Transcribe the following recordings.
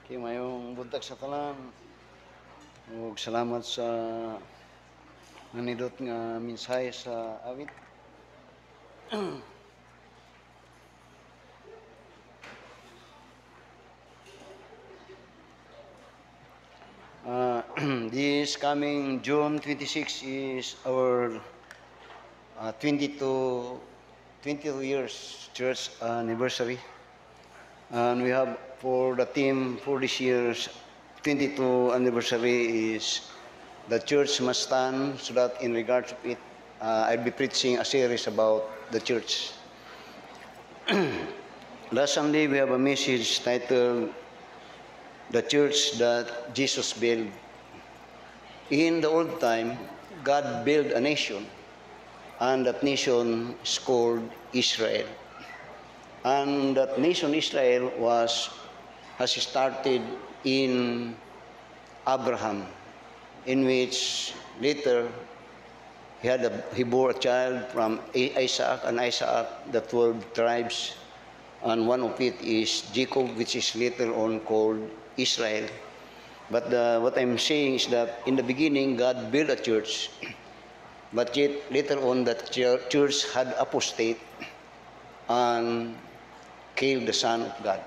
Kay mayong buntag sa tanan. Ug salamat sa nanidot nga mensahe sa awit. This coming June 26 is our 22 years church anniversary. And we have for the theme for this year's 22 anniversary is the church must stand, so that in regards to it, I'll be preaching a series about the church. Last Sunday, we have a message titled The Church That Jesus Built. In the old time, God built a nation, and that nation is called Israel. And that nation Israel has started in Abraham, in which later he bore a child from Isaac, and Isaac, the 12 tribes, and one of it is Jacob, which is later on called Israel. But what I'm saying is that in the beginning, God built a church, but yet later on that church had apostate and killed the Son of God.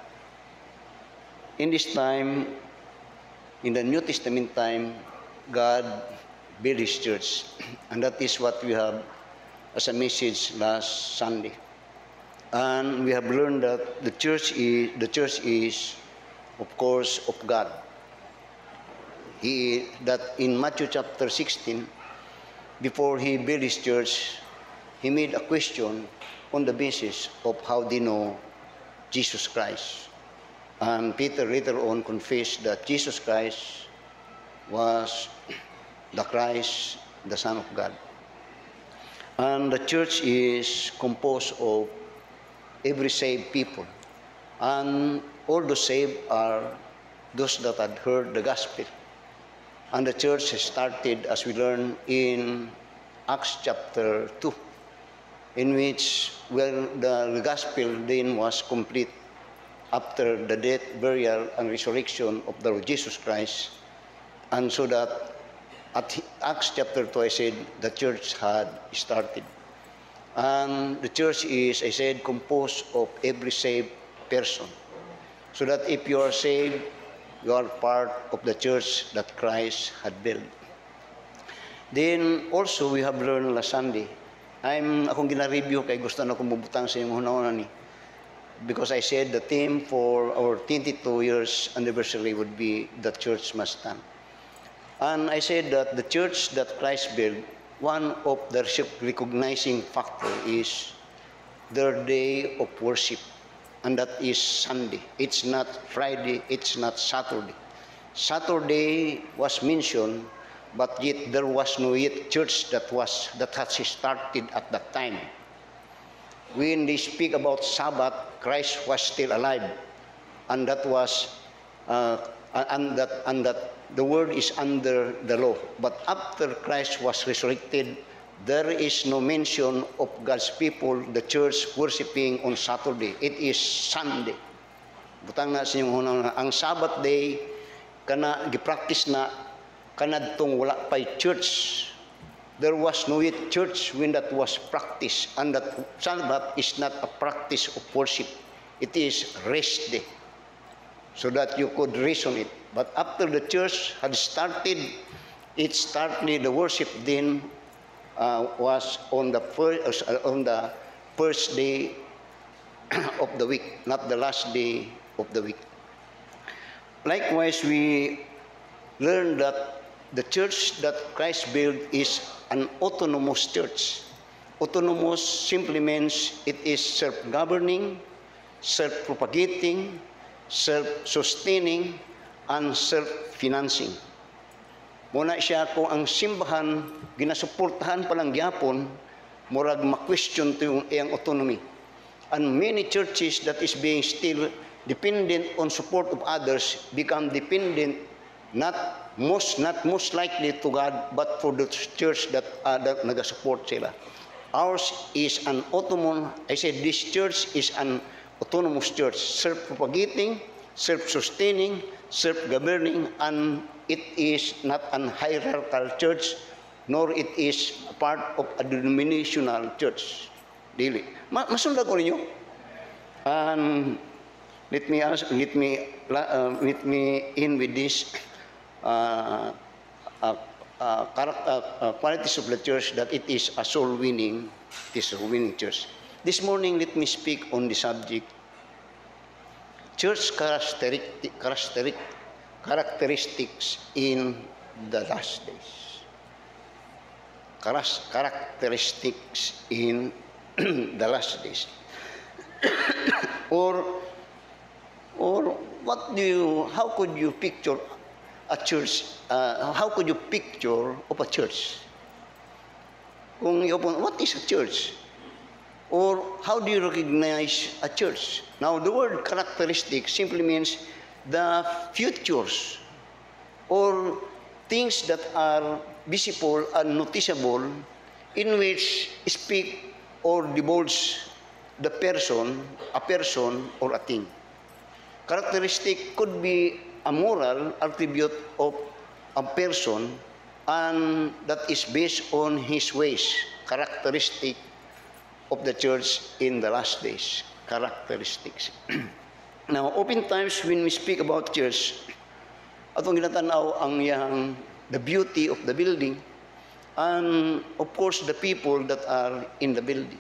In this time, in the New Testament time, God built His church, and that is what we have as a message last Sunday. And we have learned that the church is, of course, of God. That in Matthew chapter 16, before He built His church, He made a question on the basis of how they know Jesus Christ. And Peter later on confessed that Jesus Christ was the Christ, the Son of God. And the church is composed of every saved people. And all those saved are those that had heard the gospel. And the church has started, as we learn in Acts chapter 2, in which the gospel then was complete after the death, burial, and resurrection of the Lord Jesus Christ. And so that at Acts chapter 2, I said, the church had started. And the church is, I said, composed of every saved person. So that if you are saved, you are part of the church that Christ had built. Then also, we have learned last Sunday, akong gina-review kay gusto na akong bubutang sa inyong una-una ni. Because I said the theme for our 22 years anniversary would be the church must stand. And I said that the church that Christ built, one of the recognizing factor is their day of worship. And that is Sunday. It's not Friday, it's not Saturday. Saturday was mentioned, but yet there was no yet church that had started at that time. When they speak about Sabbath, Christ was still alive, and that was and that the world is under the law. But after Christ was resurrected, there is no mention of God's people, the church, worshiping on Saturday. It is Sunday. Butang na sa inyong ang Sabbath day kana gipractice na kanadtong wala pay church. There was no yet church when that was practiced, and that Sabbath is not a practice of worship. It is rest day, so that you could reason it. But after the church had started, the worship then was on the first day of the week, not the last day of the week. Likewise, we learned that the church that Christ built is an autonomous church. Autonomous simply means it is self-governing, self-propagating, self-sustaining, and self-financing. Muna siya kung ang simbahan ginasuportahan pa lang gyapon, murag ma-question to yung iyang autonomy. And many churches that is being still dependent on support of others become dependent not most likely to God, but for the church that nagasupport sila. Ours is an autonomous, I said this church is an autonomous church, self-propagating, self-sustaining, self-governing, and it is not an hierarchical church, nor it is a part of a denominational church. Dili. Masundan ko ninyo. And let me in with this qualities of the church, that it is a soul winning. It is a winning church. This morning, let me speak on the subject church characteristics in the last days. Characteristics in the last days. or how could you picture a church? How could you picture of a church? What is a church? Or how do you recognize a church? Now, the word characteristic simply means the features or things that are visible and noticeable, in which speak or divulge a person or a thing. Characteristic could be a moral attribute of a person, and that is based on his ways. Characteristic of the church in the last days. Characteristics. Now, oftentimes when we speak about church, atong ginatanaw ang the beauty of the building, and of course the people that are in the building.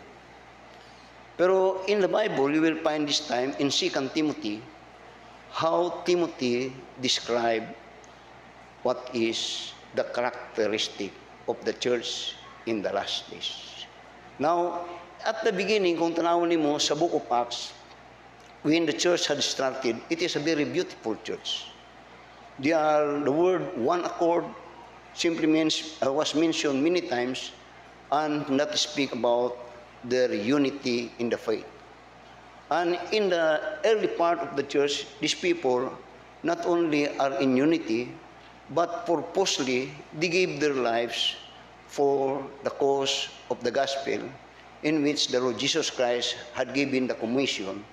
Pero in the Bible, you will find this time in 2 Timothy, how Timothy described what is the characteristic of the church in the last days. Now, at the beginning, kung tanawin mo sa Book of Acts, when the church had started, it is a very beautiful church. The word one accord simply means, was mentioned many times, and not to speak about their unity in the faith. And in the early part of the church, these people not only are in unity, but purposely they gave their lives for the cause of the gospel, in which the Lord Jesus Christ had given the commission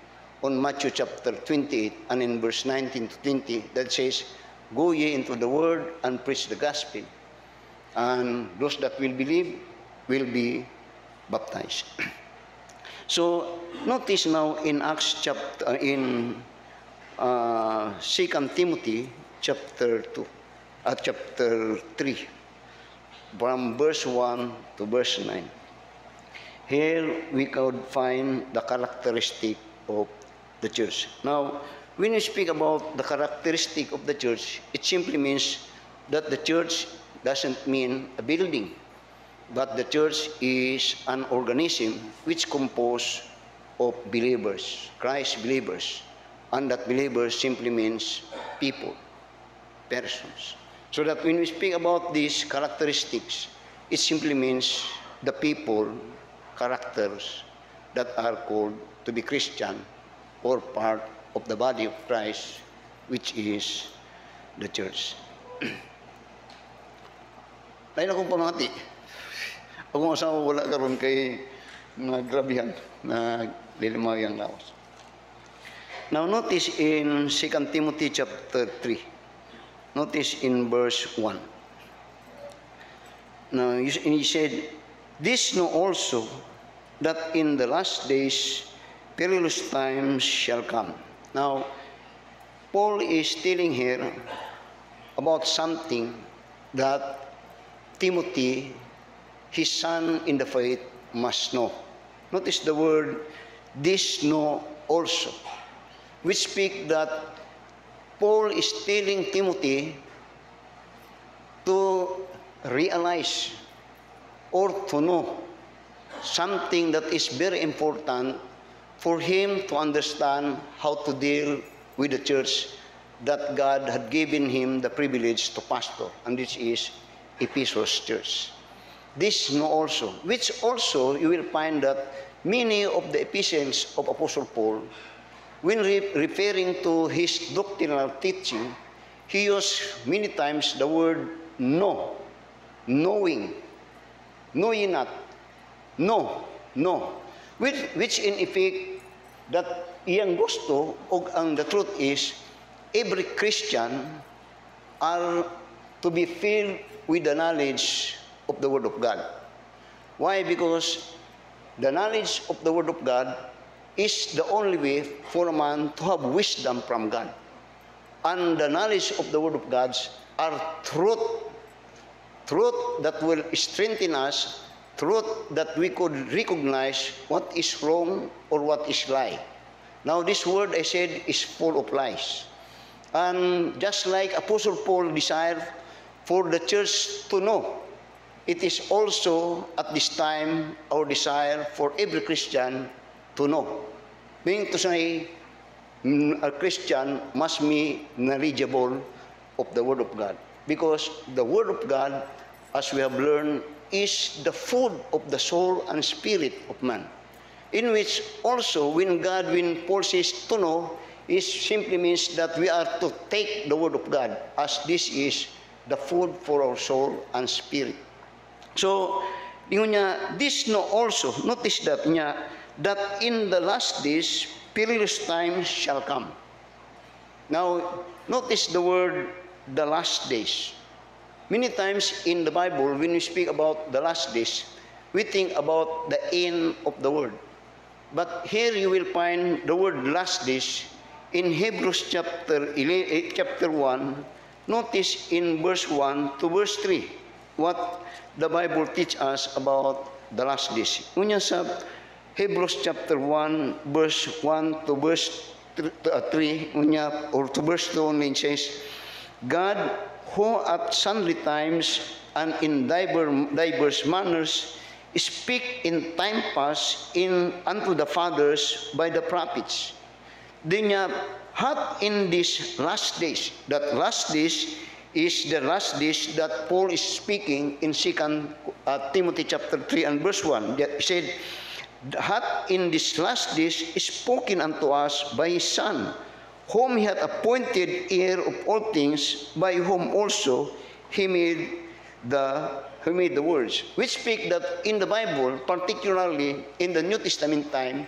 on Matthew chapter 28 and in verse 19 to 20, that says, "Go ye into the world and preach the gospel, and those that will believe will be baptized." So notice now in Acts chapter, in 2 Timothy chapter 3, from verse 1 to verse 9. Here we could find the characteristic of the church. Now, when we speak about the characteristic of the church, it simply means that the church doesn't mean a building, but the church is an organism which composed of believers, Christ believers, and that believers simply means people, persons. So that when we speak about these characteristics, it simply means the people, characters that are called to be Christian or part of the body of Christ, which is the church. Lain akong pamati. Akong asawa wala karon kay nagrabihan na lilimayang lawas. Now notice in 2 Timothy chapter 3. Notice in verse 1. Now he said, "This know also, that in the last days perilous times shall come." Now, Paul is telling here about something that Timothy, his son in the faith, must know. Notice the word, "this know also," which speak that Paul is telling Timothy to realize or to know something that is very important for him to understand how to deal with the church that God had given him the privilege to pastor, and this is Ephesus church. This know also, which also you will find that many of the epistles of Apostle Paul, when referring to his doctrinal teaching, he used many times the word know, knowing, know ye not, know, which in effect, that iyang gusto o ang the truth is every Christian are to be filled with the knowledge of the Word of God. Why? Because the knowledge of the Word of God is the only way for a man to have wisdom from God. And the knowledge of the Word of God are truth that will strengthen us, truth that we could recognize what is wrong or what is lie. Now this word I said is full of lies. And just like Apostle Paul desired for the church to know, it is also at this time our desire for every Christian to know. Meaning to say, a Christian must be knowledgeable of the Word of God. Because the Word of God, as we have learned, is the food of the soul and spirit of man. In which also, when Paul says to know, it simply means that we are to take the Word of God, as this is the food for our soul and spirit. So, this know also, notice that in the last days, perilous times shall come. Now, notice the word, the last days. Many times in the Bible, when we speak about the last days, we think about the end of the world. But here you will find the word last days in Hebrews chapter 1. Notice in verse 1 to verse 3 what the Bible teaches us about the last days. Unya sa Hebrews chapter 1 verse 1 to verse 3 unya, or to verse 2 only, says, God, who at sundry times and in diverse manners speak in time past unto the fathers by the prophets. Then hath in these last days, that last days is the last days that Paul is speaking in 2 Timothy chapter 3 and verse 1. He said, hath in these last days spoken unto us by his Son, whom he hath appointed heir of all things, by whom also he made the words. Which speak that in the Bible, particularly in the New Testament time,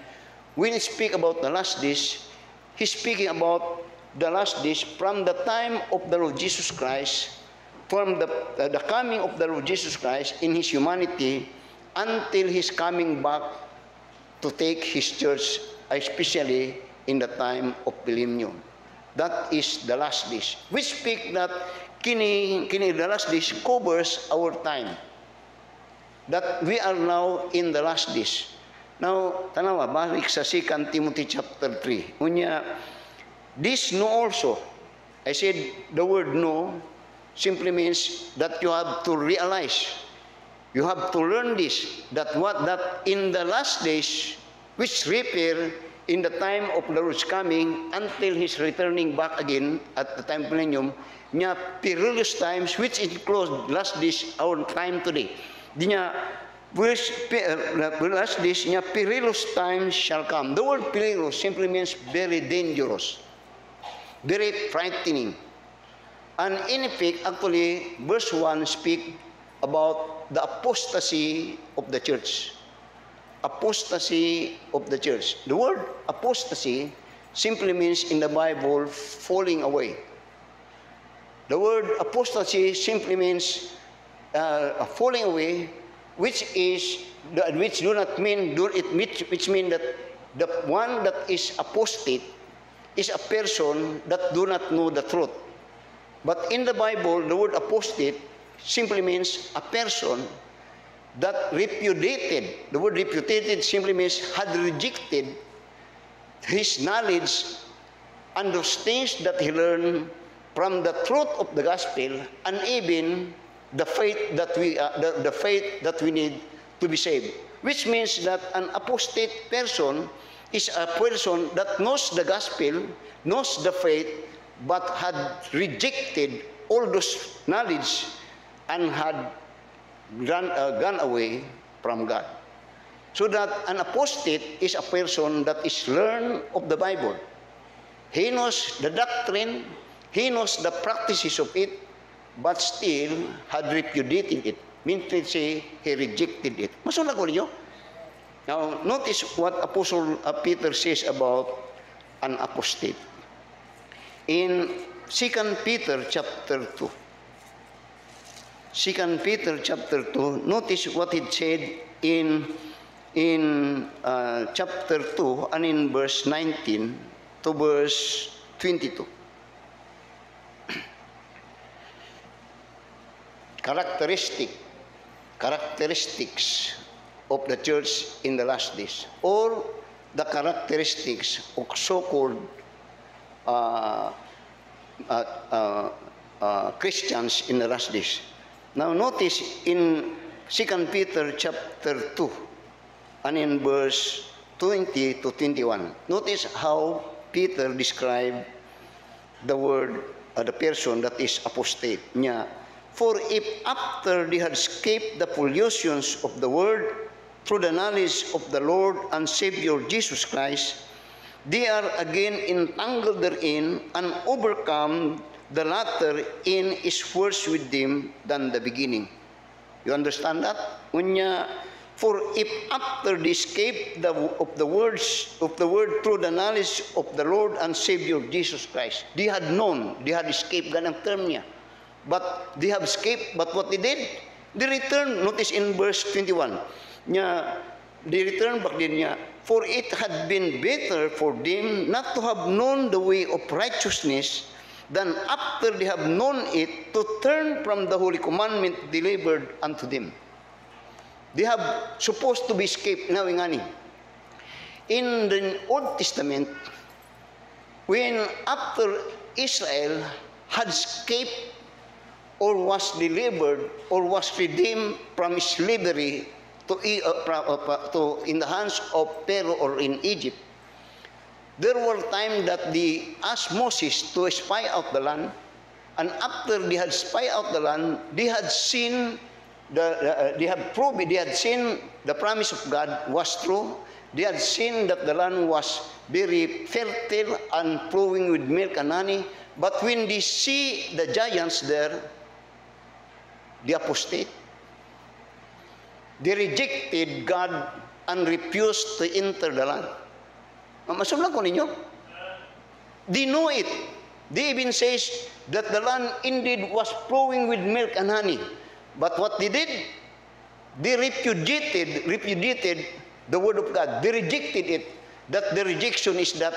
when he speak about the last days, he's speaking about the last days from the time of the Lord Jesus Christ, from the coming of the Lord Jesus Christ in his humanity until his coming back to take his church, especially in the time of millennium. That is the last days. We speak that kini the last days covers our time. That we are now in the last days. Now, tanawa, balik sa 2 Timothy chapter 3. Unya, this know also. I said the word know simply means that you have to realize. You have to learn this, that in the last days, which repair in the time of the Lord's coming until his returning back again at the time of millennium, niya perilous times, which includes last days, our time today. Di niya, last days, niya perilous times shall come. The word perilous simply means very dangerous, very frightening. And in effect, actually, verse 1 speak about the apostasy of the church. Apostasy of the church. The word apostasy simply means in the Bible falling away. The word apostasy simply means falling away, which mean that the one that is apostate is a person that do not know the truth. But in the Bible, the word apostate simply means a person that repudiated. The word repudiated simply means had rejected his knowledge and those things that he learned from the truth of the gospel, and even the faith that we need to be saved. Which means that an apostate person is a person that knows the gospel, knows the faith, but had rejected all those knowledge and had gone away from God. So that an apostate is a person that is learned of the Bible. He knows the doctrine, he knows the practices of it, but still had repudiated it. Means to say, he rejected it. Masunod ko ninyo? Now, notice what Apostle Peter says about an apostate. in 2 Peter chapter 2. 2 Peter chapter 2, notice what it said in chapter 2 and in verse 19 to verse 22. Characteristics of the church in the last days, or the characteristics of so-called Christians in the last days. Now notice in 2 Peter chapter 2 and in verse 20 to 21, notice how Peter described the word, the person that is apostate niya. For if after they had escaped the pollutions of the world through the knowledge of the Lord and Savior Jesus Christ, they are again entangled therein and overcome, the latter end is worse with them than the beginning. You understand that? For if after they escape of the word through the knowledge of the Lord and Savior Jesus Christ, they had known, they had escaped, ganang term niya. But they have escaped, but what they did? They returned, notice in verse 21, they returned back din niya, for it had been better for them not to have known the way of righteousness than after they have known it to turn from the holy commandment delivered unto them. They have supposed to be escaped. Now, ingani. In the Old Testament, when after Israel had escaped or was delivered or was redeemed from slavery to in the hands of Pharaoh or in Egypt, there were times that they asked Moses to spy out the land, and after they had spied out the land, they had seen they had seen the promise of God was true. They had seen that the land was very fertile and flowing with milk and honey. But when they see the giants there, they apostate. They rejected God and refused to enter the land. Masumlang ko ninyo? They know it. They even says that the land indeed was flowing with milk and honey. But what they did, they repudiated the word of God. They rejected it. That the rejection is that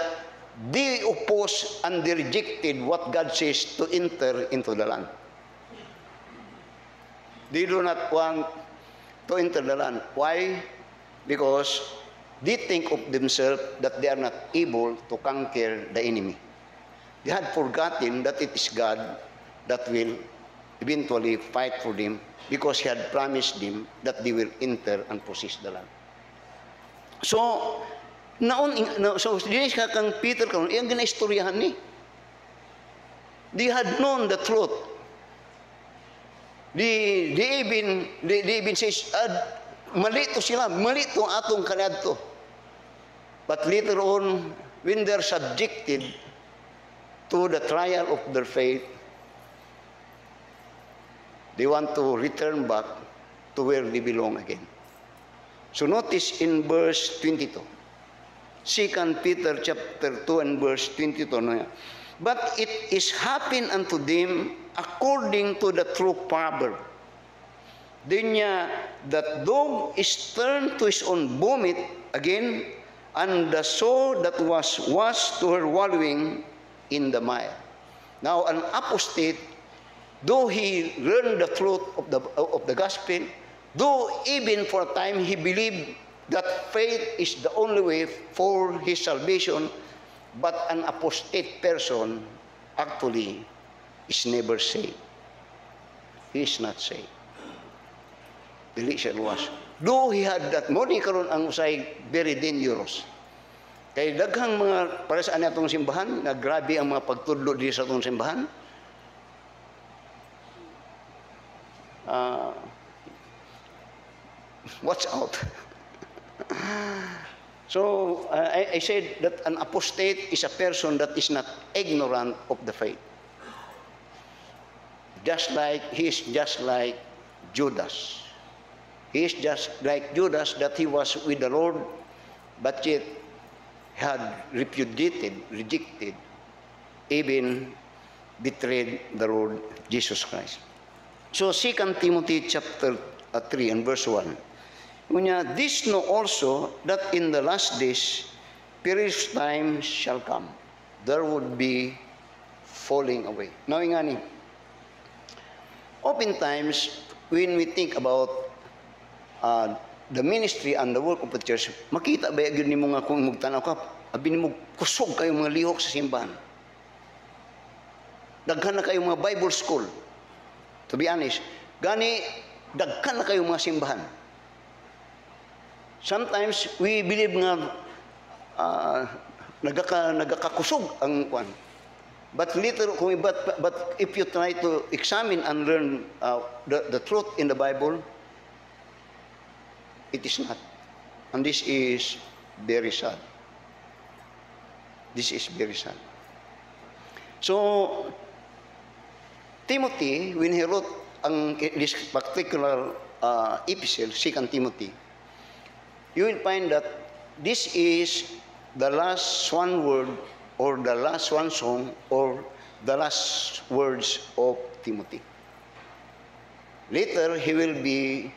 they oppose and they rejected what God says to enter into the land. They do not want to enter the land. Why? Because they think of themselves that they are not able to conquer the enemy. They had forgotten that it is God that will eventually fight for them, because He had promised them that they will enter and possess the land. So, dinis ka kang Peter karon, iyang ginaistoryahan ni. They had known the truth. They even says, malito sila, malito atong kanadto. But later on, when they're subjected to the trial of their faith, they want to return back to where they belong again. So notice in verse 22. 2 Peter chapter 2 and verse 22. But it is happened unto them according to the true proverb. That dog is turned to his own vomit again, and the sow that was washed to her wallowing in the mire. Now an apostate, though he learned the truth of the gospel, though even for a time he believed that faith is the only way for his salvation, but an apostate person actually is never saved. He is not saved. Dili siya luwas. Though he had that, mo ni karon ang usay very dangerous. Kay daghang mga, para sa atong simbahan, na grabe ang mga pagtudlo di sa atong simbahan. Watch out. So, I said that an apostate is a person that is not ignorant of the faith. He is just like Judas. He is just like Judas, that he was with the Lord, but yet had rejected even betrayed the Lord Jesus Christ. So 2 Timothy chapter 3 and verse 1. Kunya, this know also that in the last days perilous times shall come. There would be falling away. Now nga ni, oftentimes when we think about the ministry and the work of the church, makita ba yun ni mo nga kung magtanaw ka, abi ni mo kusog kayo mga lihok sa simbahan. Daghan na kayo mga Bible school. To be honest, gani, daghan na kayo mga simbahan. Sometimes, we believe nga nagakakusog ang kwan. But later, but if you try to examine and learn the truth in the Bible, it is not. And this is very sad. This is very sad. So, Timothy, when he wrote this particular epistle, 2 Timothy, you will find that this is the last one word or the last one song or the last words of Timothy. Later, he will be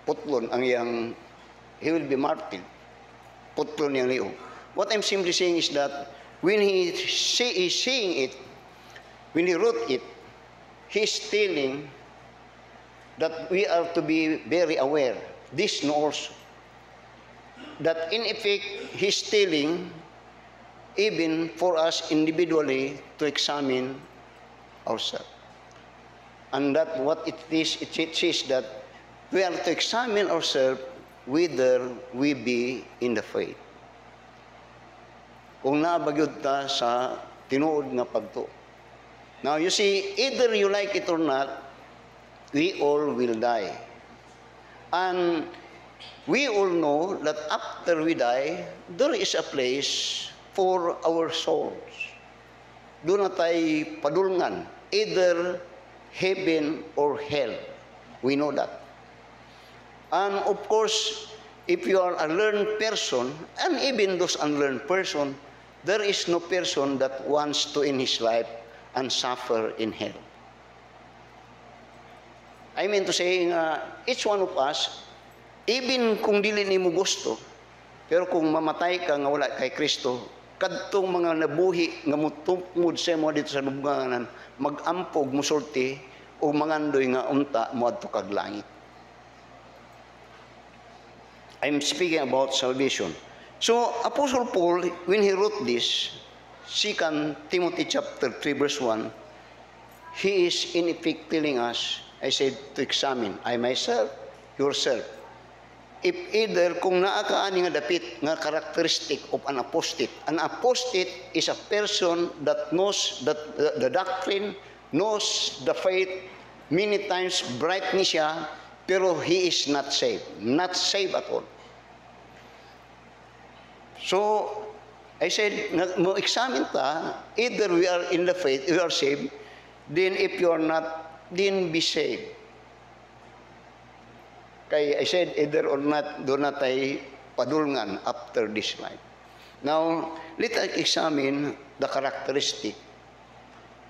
putlon ang iyang, he will be martyred. Putlon yang liyo. What I'm simply saying is that when he is saying it, when he wrote it, he's telling that we are to be very aware. This know also. That in effect, he's telling even for us individually to examine ourselves. And that what it is, it says that we are to examine ourselves whether we be in the faith. Kung nabagyod ta sa tinuod nga pagtuo. Now, you see, either you like it or not, we all will die. And we all know that after we die, there is a place for our souls. Doon na tayo padulngan, either heaven or hell. We know that. And of course, if you are a learned person, and even those unlearned person, there is no person that wants to in his life and suffer in hell. I mean to say, each one of us, even kung dili nimo gusto, pero kung mamatay ka nga wala kay Kristo, kadtong mga nabuhi nga mutungod sa mo dito sa lubnganan, magampog musulti o mangandoy nga unta moadto kag langit. I'm speaking about salvation. So Apostle Paul, when he wrote this, 2 Timothy chapter 3 verse 1, he is in effect telling us, I said, to examine, I myself, yourself. If either, kung naa ka ani nga dapit nga characteristic of an apostate is a person that knows that the doctrine, knows the faith, many times bright ni siya, pero he is not saved at all. So, I said, mo-examine ta, either we are in the faith, we are saved, then if you are not, then be saved. Kaya I said, either or not, do na tayo padulngan after this life. Now, let us examine the characteristic,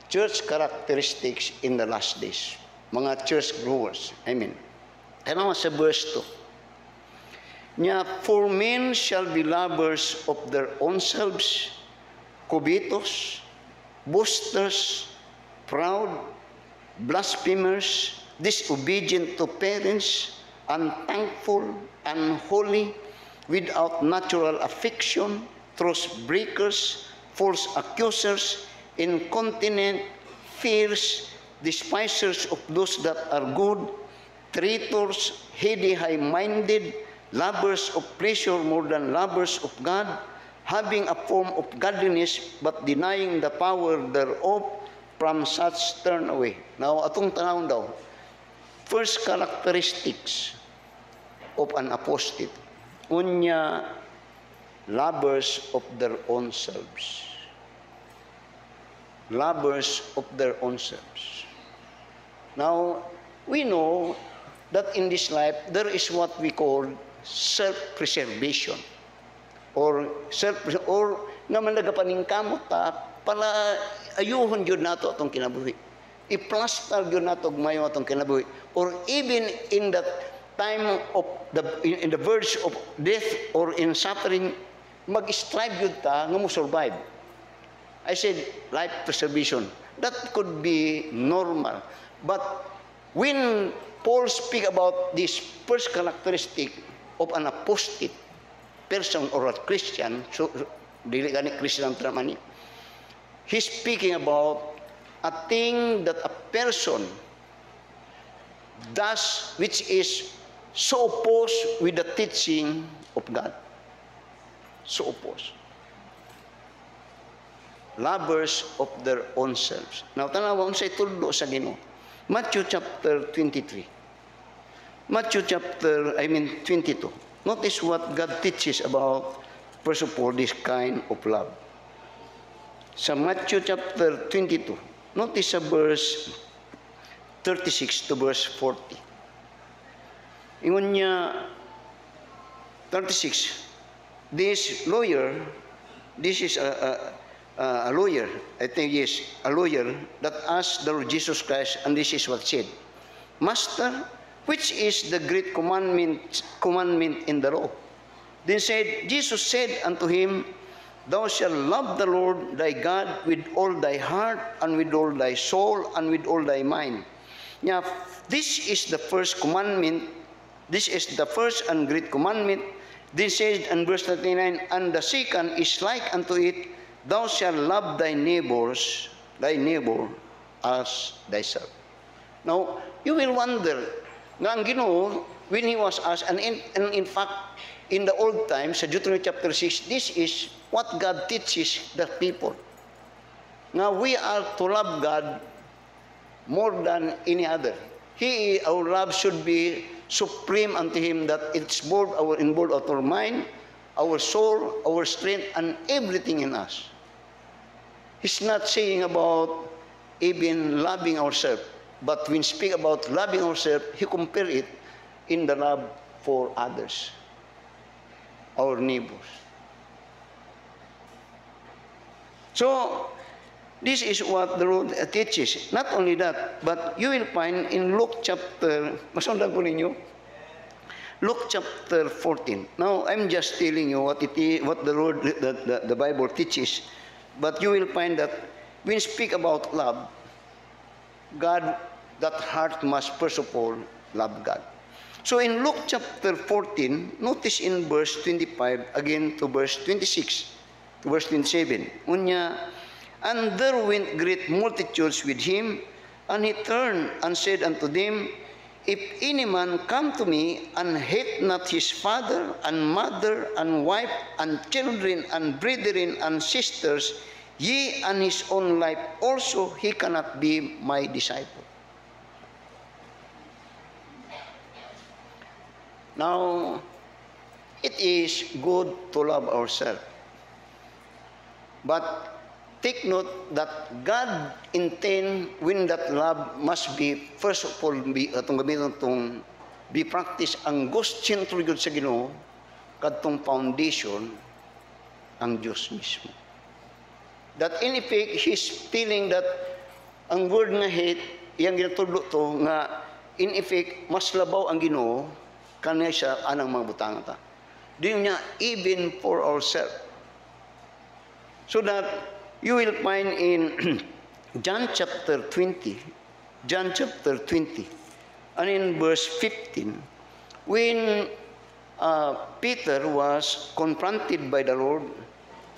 church characteristics in the last days. Mga church growers, I mean. Ano sa verse 2? Nya, for men shall be lovers of their own selves, covetous, boasters, proud, blasphemers, disobedient to parents, unthankful, unholy, without natural affection, truce breakers, false accusers, incontinent, fierce, despisers of those that are good, traitors, heady, high-minded, lovers of pleasure more than lovers of God, having a form of godliness but denying the power thereof, from such turn away. Now, atong tanawon daw, first characteristics of an apostate, unya, lovers of their own selves. Lovers of their own selves. Now, we know that in this life, there is what we call self-preservation or nga man nagapaning kamot ta, pala ayuhon yun nato atong kinabuhi. I-plaster yun nato mayo atong kinabuhi. Or even in that time of in the verge of death or in suffering, mag-strive yun ta nga mo survive. I said, life preservation. That could be normal. But when Paul speak about this first characteristic of an apostate person or a Christian, so dili gani Christian tramani, he's speaking about a thing that a person does which is so opposed with the teaching of God. So opposed. Lovers of their own selves. Now, tanawon sa ituldo sa Ginoo. Matthew chapter 23. Matthew chapter, 22. Notice what God teaches about, first of all, this kind of love. Sa Matthew chapter 22, notice sa verse 36 to verse 40. Ingon niya, 36, this lawyer, this is a lawyer, I think yes, a lawyer that asked the Lord Jesus Christ, and this is what said, Master, which is the great commandment in the law? Then said, Jesus said unto him, Thou shalt love the Lord thy God with all thy heart, and with all thy soul, and with all thy mind. Now, this is the first commandment, this is the first and great commandment. Then said in verse 39, and the second is like unto it, Thou shalt love thy neighbor as thyself. Now, you will wonder, nga ang Ginoo, when He was asked, and in fact, in the old times, sa Deuteronomy chapter 6, this is what God teaches the people. Now, we are to love God more than any other. Our love should be supreme unto Him, that it's involved our mind, our soul, our strength, and everything in us. He's not saying about even loving ourselves, but when speak about loving ourselves, He compare it in the love for others, our neighbors. So, this is what the Lord teaches. Not only that, but you will find in Luke chapter, masundan ko ninyo, Luke chapter 14. Now, I'm just telling you what the Lord, the Bible teaches. But you will find that when you speak about love, God, that heart must first of all love God. So in Luke chapter 14, notice in verse 25, again to verse 26, to verse 27. Unya, and there went great multitudes with him, and he turned and said unto them, If any man come to me and hate not his father and mother and wife and children and brethren and sisters, yea, and his own life also, he cannot be my disciple. Now, it is good to love ourselves. But take note that God intend when that love must be, first of all, be practice ang Ghost-centered yun sa Ginoo, kadtong foundation, ang Diyos mismo. That in effect, He's telling that ang word nga hate, iyang ginatudlo to, nga in effect, mas labaw ang Ginoo, kanaya siya anang mga butanga ta. Di niya, even for ourselves. So that, you will find in John chapter 20, and in verse 15, when Peter was confronted by the Lord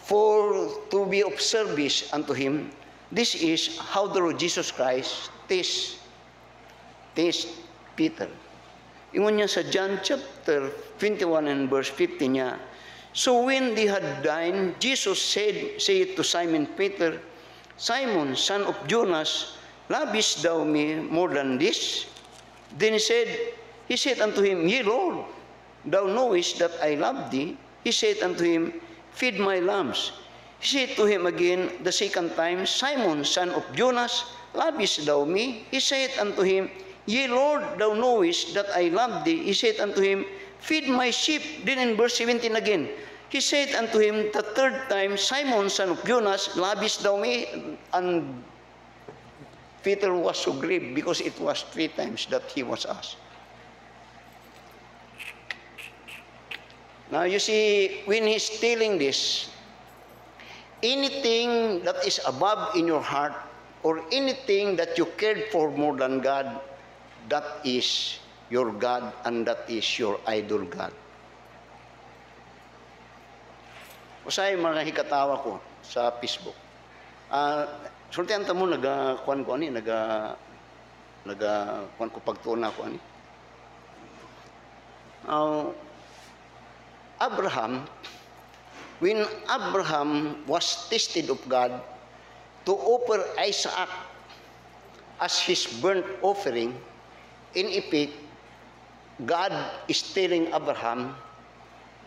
to be of service unto him, this is how the Lord Jesus Christ tests Peter. Ingon niya sa John chapter 21 and verse 15 niya, So when they had dined, Jesus said to Simon Peter, Simon, son of Jonas, lovest thou me more than this? Then he said unto him, Yea, Lord, thou knowest that I love thee. He said unto him, Feed my lambs. He said to him again the second time, Simon, son of Jonas, lovest thou me? He said unto him, Yea, Lord, thou knowest that I love thee. He said unto him, Feed my sheep. Then in verse 17 again, He said unto him the third time, Simon, son of Jonas, lovest thou me? And Peter was so grieved because it was 3 times that he was asked. Now you see, when he's telling this, anything that is above in your heart or anything that you cared for more than God, that is your God and that is your idol God. Usay mga hikatawa ko sa Facebook. Sultihan ta mo nagakuan ko ani, nagakuan ko pagtuna ko ani. Abraham, when Abraham was tested of God to offer Isaac as his burnt offering, in effect, God is telling Abraham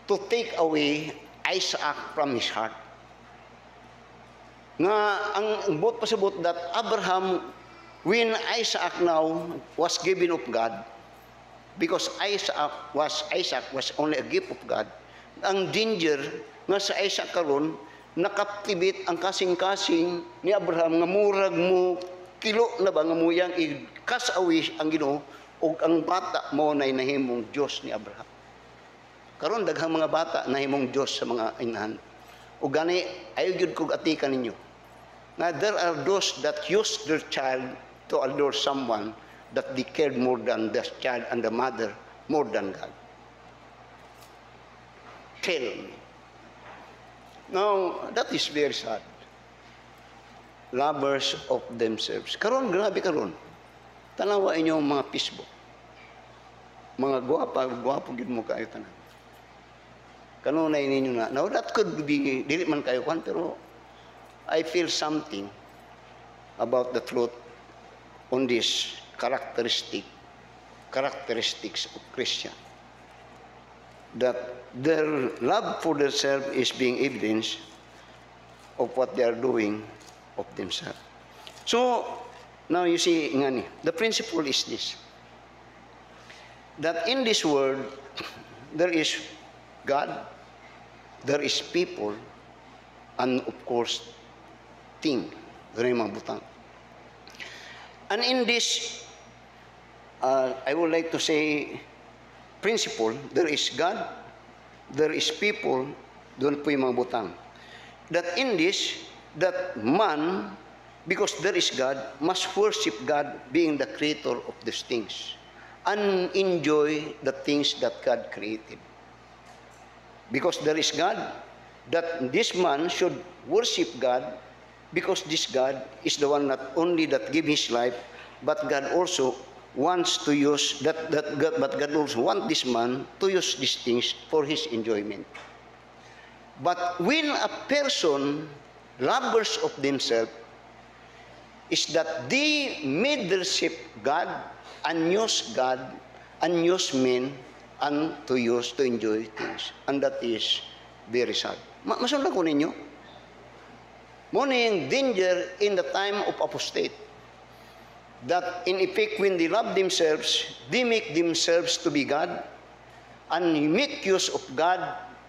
to take away Isaac from his heart. Nga ang bot pasabot that Abraham, when Isaac now was given of God, because Isaac was only a gift of God, ang danger nga sa Isaac karon nakaptibit ang kasing-kasing ni Abraham nga murag mo kilo na ba nga muyang i-kasawi ang Ginoo ug ang bata mo na nahimong Dios ni Abraham. Karon daghang mga bata nahimong Dios sa mga inahan. Ug gani ayo gyud kog atikan ninyo. Na there are those that use their child to adore someone that they cared more than the child and the mother more than God. Tell me. Now, that is very sad. Lovers of themselves. Karon, grabe karon. Tanawa inyong mga Facebook. Mga guwapo gid mo kayo tanan. Kanunay ninyo na. Now, that could be, dili man kayo kan, pero I feel something about the truth on this characteristics of Christian. That their love for themselves is being evidence of what they are doing of themselves. So, now you see, ngani, the principle is this. That in this world, there is God, there is people, and of course, thing, ganun yung mga butang. And in this, I would like to say, principle, there is God, there is people, doon po yung mga butang. That in this, that man, because there is God, must worship God being the creator of these things and enjoy the things that God created. Because there is God, that this man should worship God because this God is the one not only that give his life, but God also wants to use but God also wants this man to use these things for his enjoyment. But when a person lovers of themselves is that they made themselves God and use men and to enjoy things, and that is very sad. Masunod ko ninyo. Muna yung danger in the time of apostate. That in effect, when they love themselves, they make themselves to be God and make use of God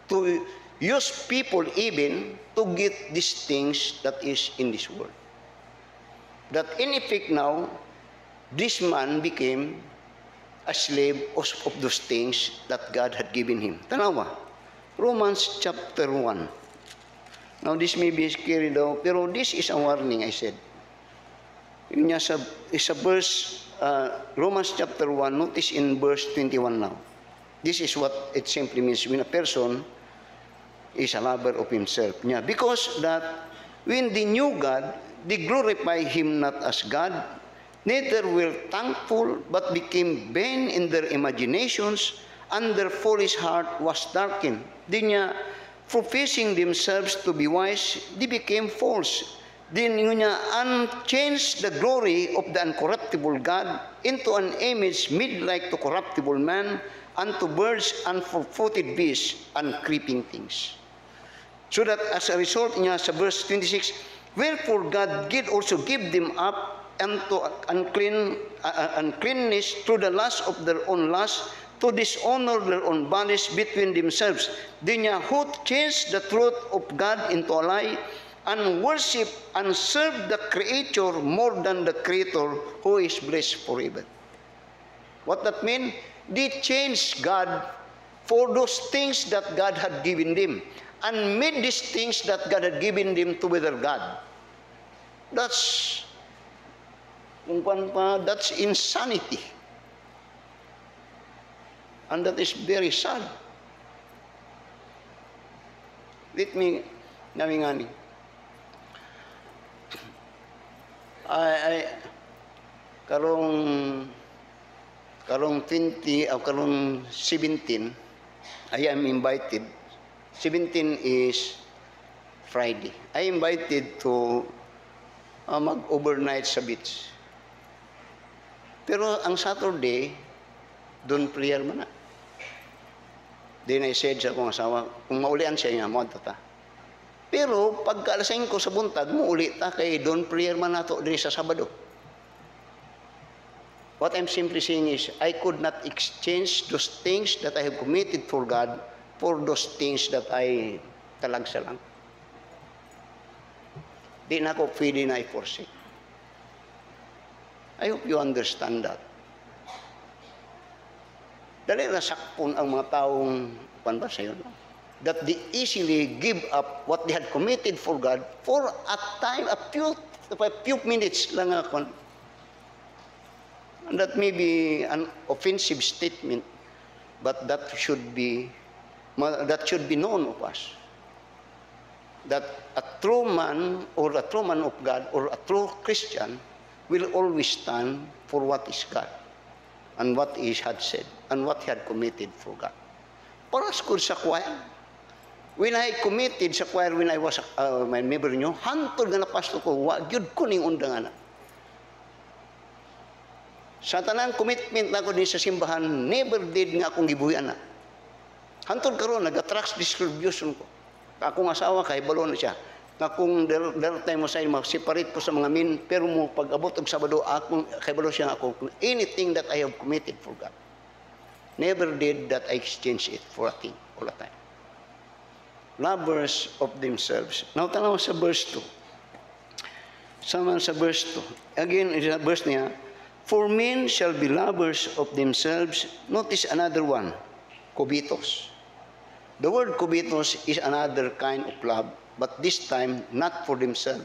to use people even to get these things that is in this world. That in effect now, this man became a slave of those things that God had given him. Tanawa, Romans chapter 1. Now this may be scary daw, pero this is a warning, I said. Yun niya sa verse, Romans chapter 1, notice in verse 21 now. This is what it simply means when a person is a lover of himself. Yeah, because that when they knew God, they glorify him not as God, neither were thankful, but became vain in their imaginations, and their foolish heart was darkened. Di niya, professing themselves to be wise, they became false. Then yun niya, and changed the glory of the uncorruptible God into an image made like to corruptible man, and to birds and four-footed beasts and creeping things. So that as a result niya sa verse 26, wherefore God did also give them up unto uncleanness through the lust of their own lust, to dishonor their own bodies between themselves. Di niya who changed the truth of God into a lie and worship and serve the Creator more than the Creator who is blessed forever. What that mean? They changed God for those things that God had given them and made these things that God had given them to other God. That's insanity. And that is very sad. Let me, namingani. Karong 20 o karong 17, I am invited. 17 is Friday. I invited to mag-overnight sa beach. Pero ang Saturday, doon prayer man na. Then I said sa akong asawa, kung maulian siya nga, mo ta. Pero pagka alas 5 sa buntag, muuli ta kay doon prayer man nato diri sa Sabado. What I'm simply saying is, I could not exchange those things that I have committed for God for those things that I talagsa lang. Di na ako pwede na i-forsake. I hope you understand that. Dali na sakpon ang mga taong, pan ba sa'yo, no? That they easily give up what they had committed for God for a time, a few minutes lang ako. And that may be an offensive statement, but that should be known of us. That a true man or a true man of God or a true Christian will always stand for what is God and what He had said and what He had committed for God. Para school sa choir, when I committed sa choir when I was my member nyo, hantod nga na pastor ko, wag yun ko ning undangan na. Sa tanang commitment na ko din sa simbahan, never did nga akong gibuyan na. Hantod karon nag-attract distribution ko. Akong asawa kay balo na siya. Na kung there time mo sa mag-separate ko sa mga min, pero mo pag-abot og Sabado, akong kay balo siya ako anything that I have committed for God. Never did that I exchange it for a thing all the time. Lovers of themselves. Now tanaw sa verse 2. Sama sa verse 2. Again, sa verse niya, for men shall be lovers of themselves. Notice another one, covetous. The word covetous is another kind of love, but this time not for themselves,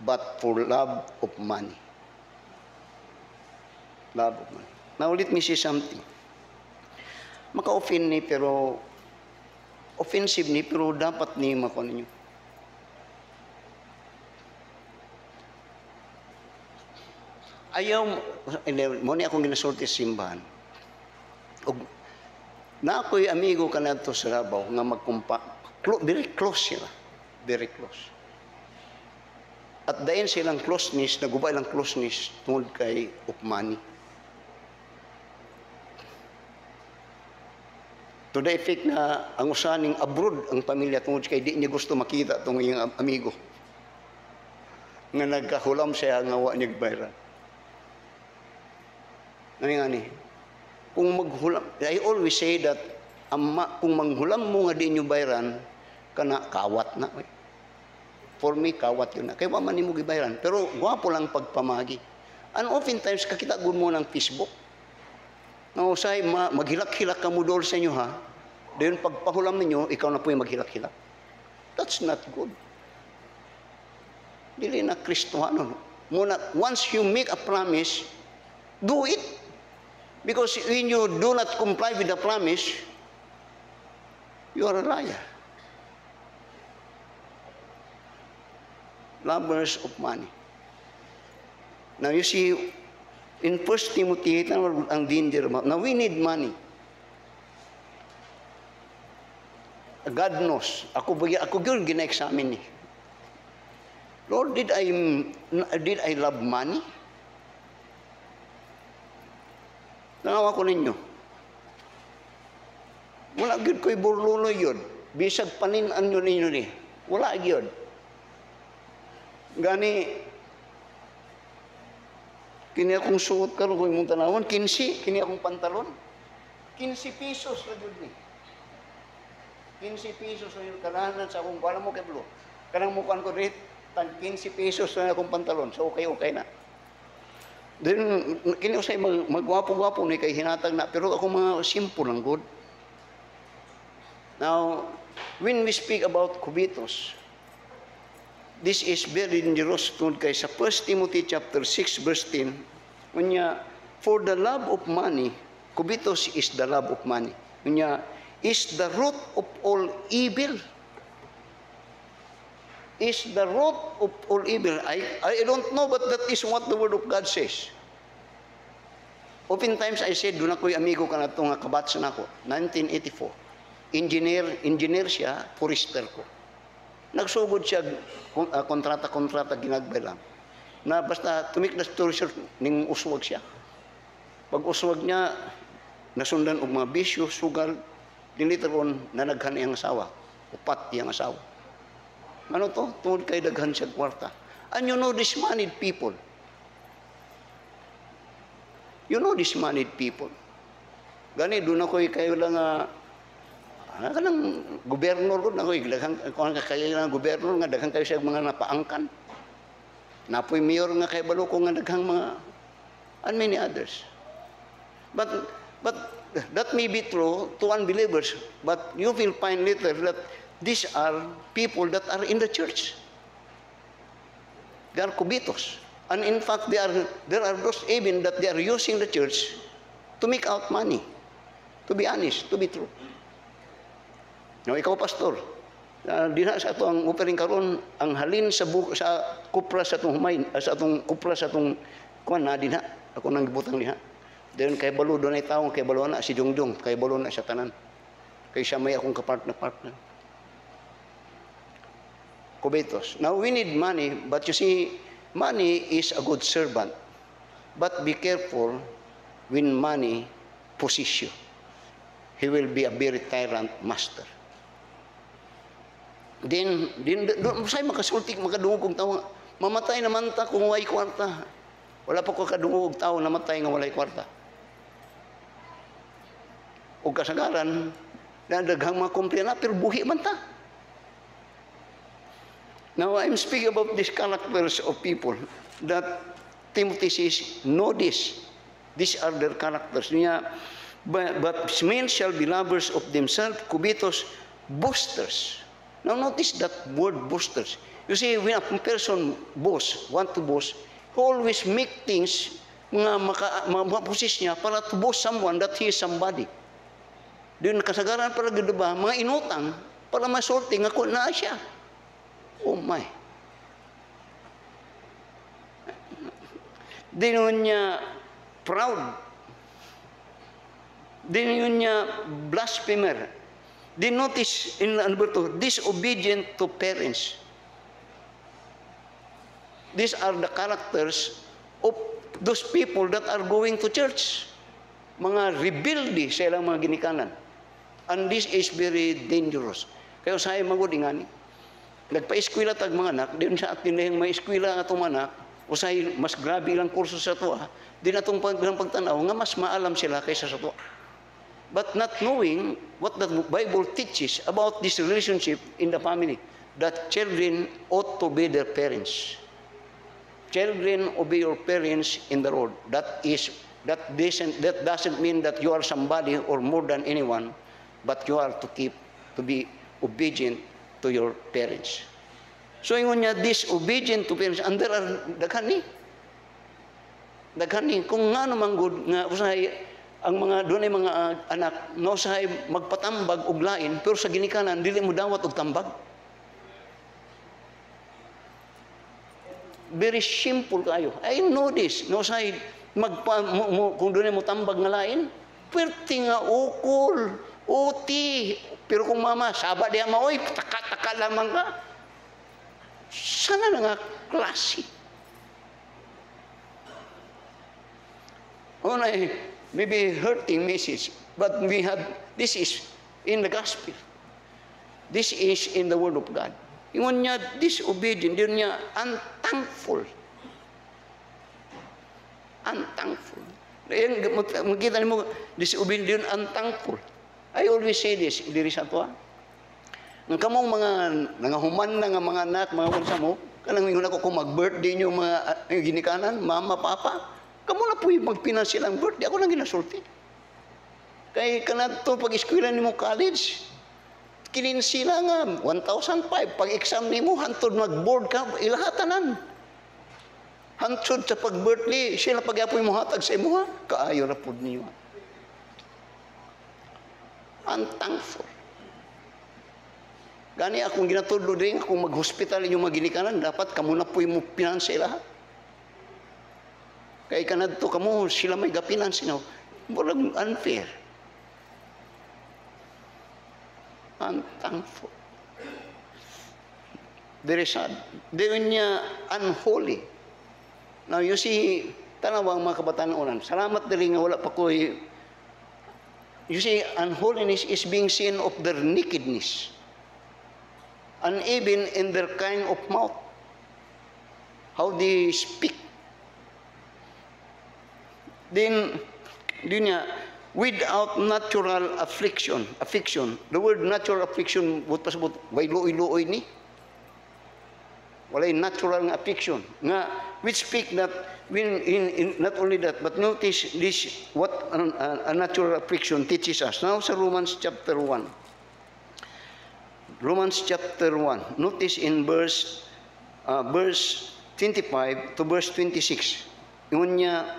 but for love of money. Love of money. Now let me say something. Maka-offend ni pero offensive ni pero dapat ni mako ninyo. Ayaw mo ni akong ginasulti sa simbahan. Og na ako'y amigo kanadto sa Rabaw nga magkumpa, very close sila. Very close. At dayon silang closeness, nagubay lang closeness tungod kay of money. To the effect na ang usaning abroad ang pamilya tungod kay di niya gusto makita itong iyong amigo. Nga nagkahulam siya nga wa niya bayran. Nani, kung maghulam, I always say that kung manghulam mo nga di nyo bayran, kana kawat na. For me, kawat yun na. Kaya waman ni mo gibayran. Pero gwapo lang pagpamagi. And oftentimes, kakita mo ng Facebook. Nga usay, maghilak-hilak ka mo doon sa inyo ha. Dahil pagpahulam ninyo, ikaw na po yung maghilak-hilak. That's not good. Dili na Kristohano. Muna, once you make a promise, do it. Because when you do not comply with the promise, you are a liar. Lovers of money. Now you see, in 1 Timothy, ang danger. Now we need money. God knows. Ako yun gina-examine ni. Lord, did I love money? Nangawa ko ninyo. Wala gyud ko'y burlulo yun. Bisag paninan yun ninyo ni. Wala gyud. Gani, kini akong suot karon ko imong tanawan, 15, kini akong pantalon. 15 pesos na yun ni. 15 pesos na yun. Kanahanan sa akong, wala mo kay Blo. Kanang mukuhan ko rin, 15 pesos na akong pantalon. So, okay na. Then, kinusay magwapo-wapo ni kay hinatag na. Pero ako mga simple lang, good. Now, when we speak about covetous, this is very dangerous tungkol kay sa 1 Timothy chapter 6 verse 10. Unya, for the love of money, covetous is the love of money. Unya, is the root of all evil. Is the root of all evil. I don't know, but that is what the Word of God says. Oftentimes I said, doon ako'y amigo ka na ito nga kabatsa na ako, 1984. Engineer siya, forester ko. Nagsugod siya, kontrata, ginagbay lang. Na basta, tumik na story short, ning uswag siya. Pag uswag niya, nasundan og mga bisyo, sugal, later on, nanaghan iyang asawa. Upat iyang asawa. Ano to? Tungod kay daghan siya kwarta. And you know these moneyed people. You know these moneyed people. Gani, doon ako'y kayo lang kanang gobernador ko na ako'y daghang kayo lang gobernador nga daghang kayo siya mga napaangkan. Napoy mayor nga kay balo ko nga daghang mga and many others. But that may be true to unbelievers, but you will find later that these are people that are in the church. They are covetous. And in fact, there are those even that they are using the church to make out money. To be honest, to be true. Now, ikaw, pastor, diha sa ito ang upering karon ang halin sa kupra sa itong humayin, sa itong kupra sa itong kuwan na dinha. Ako nang gibutang diha. Then kay balo doon ay tao, kay balo na si Jongjong, kay balo na siya tanan. Kay siya may akong kapartner. Covetous. Now we need money, but you see, money is a good servant. But be careful when money possesses you. He will be a very tyrant master. Then say makasultik, makadungog kong tao, mamatay naman ta kung walay kwarta. Wala pa ko kadungog tao namatay nga walay kwarta. O kasagaran, na daghang mga kumplena, pero buhi man ta. Now, I'm speaking about these characters of people that Timothy says, know this. These are their characters. But men shall be lovers of themselves, covetous, boasters. Now, notice that word boasters. You see, when a person want to boast, he always make things, mga possess niya, para to boast someone that he is somebody. Doon kasagaran para gito ba, mga inutang, para masorting ako na siya. Oh my. Dinon niya proud. Dinon niya blasphemer. Then notice in Alberto, disobedient to parents. These are the characters of those people that are going to church. Mga rebelde sa ilang mga ginikanan. And this is very dangerous. Kaya usahay magod ingani. Nagpa-eskwela tag mga anak, din sa atin na yung may eskwela nga itong anak, usahay mas grabe ilang kurso sa tuwa, din atong pagtanaw nga mas maalam sila kaysa sa tuwa. But not knowing what the Bible teaches about this relationship in the family, that children ought to obey their parents. Children, obey your parents in the Lord. That doesn't mean that you are somebody or more than anyone, but you are to be obedient to your parents. So ingon niya, disobedient to parents, and there are daghani. Kung nga naman good, nga usahay, ang mga doon ay mga anak, na usahay magpatambag og lain, pero sa ginikanan, dili mo dawat og tambag. Very simple kayo. I know this. No usahay, kung doon ay mo tambag nga lain, pwerte nga ukol, uti, pero kung mama, saba diya maoy, taka-taka lamang ka. Sana na nga klase. Oh, maybe hurting message, but this is in the gospel. This is in the word of God. Yung niya disobedient, yun niya unthankful. Unthankful. Makita mo, disobedient, unthankful. I always say this, diri sa to. Ng kamong mga nangahuman na nga mga anak, mga unsa mo, kanang ingon ako kung mag-birthday nyo mga ginikanan, mama, papa, kamo na po yung mag-financial ang birthday. Ako lang ginasulti. Kay kanadto pag-eskwela nimo college, kinin sila nga 1,005 pag-exam nimo hantod mag-board ka ilahatanan. Hantod sa pag-birthday, sila pag-apoy mo hatag sa imuha, kaayo ra pud niyo. Unthankful. Gani akong ginatudlo din, kung mag-hospital yung mga ginikanan, dapat kamo na po yung pinansi lahat. Kaya kanadto kamo, sila may gapinansi na. Walang unfair. Unthankful. Very sad. Doon niya unholy. Now you see, tanawang mga kabataan unan, salamat dali nga wala pa ko. You see, unholiness is being seen of their nakedness. Uneven in their kind of mouth. How they speak. Then niya, without natural affliction. The word natural affliction, what pasabot, way luoy-luoy ni. Walay natural nga affliction. Nga, which speak that, not only that, but notice this, what a natural affliction teaches us. Now sa Romans chapter 1. Romans chapter 1. Notice in verse 25 to verse 26. Yun niya,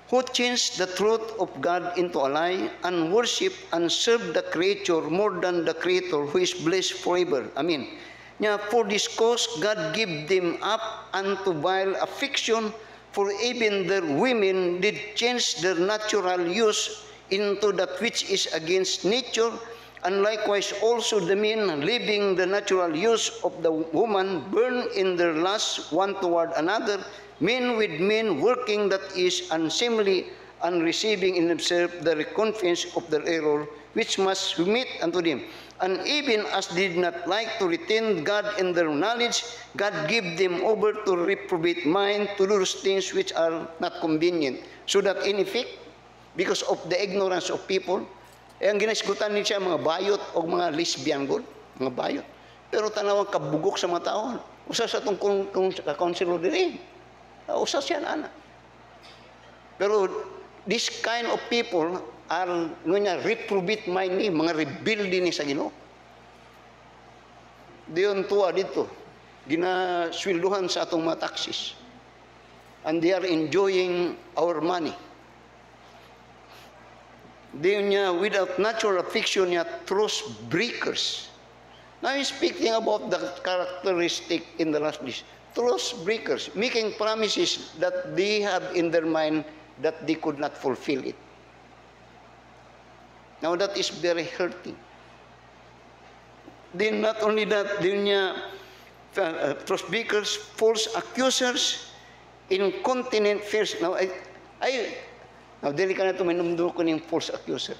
who changed the truth of God into a lie and worship and serve the creature more than the creator who is blessed forever. Amen. Nya, for this cause God gave them up unto vile affliction, for even their women did change their natural use into that which is against nature, and likewise also the men, leaving the natural use of the woman, burn in their lust one toward another, men with men working that is unseemly, and receiving in themselves the recompense of their error, which must remit unto them. And even as did not like to retain God in their knowledge, God gave them over to reprobate mind, to do those things which are not convenient, so that in effect, because of the ignorance of people, ang ginasgutan niya mga bayot o mga lesbian good, mga bayot. Pero tanawang kabugok sa mga tao. Usa sa itong counselor din usa siya na. Pero this kind of people are reprobate mind ni, mga rebelde ni sa Ginoo. Diyon tuwa dito, ginaswilduhan sa atong mga taxis. And they are enjoying our money. Diyon niya, without natural affliction niya, truth breakers. Now he's speaking about the characteristic in the last days. Truth breakers, making promises that they have in their mind that they could not fulfill it. Now that is very hurting. Then not only that, din niya, truth breakers, false accusers, incontinent fears. Now, dili ka na ito, minumduro ko ng false accuser.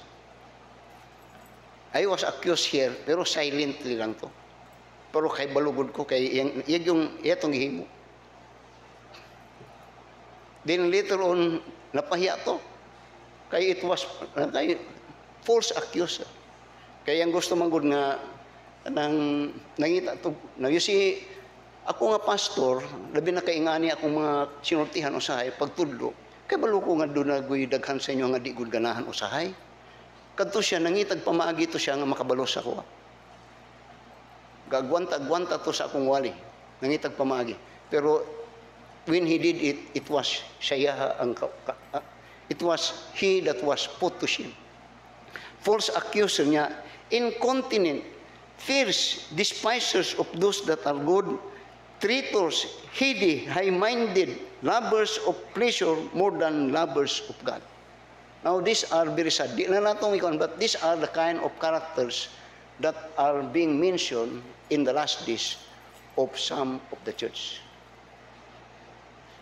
I was accused here, pero silently lang to. Pero kay balugod ko, kay itong himo. Then later on, napahiya to. Kay it was, false accuser. Kaya ang gusto manggod nga, nangita to. Now you see, ako nga pastor, labi na kaingani akong mga sinultihan usahay, pagtudlo, kay balo ko nga doon nagoy daghan sa inyo nga di gud ganahan usahay. Kadto siya nangitag pamaagi to siya nga makabalos ako. Gagwanta to sa akong wali. Nangitag pamaagi. Pero when he did it, it was he that was put to shame. False accuser niya, incontinent, fierce, despisers of those that are good, traitors, heady, high-minded, lovers of pleasure more than lovers of God. Now, these are very sad. Di na natong ikon, but these are the kind of characters that are being mentioned in the last days of some of the church.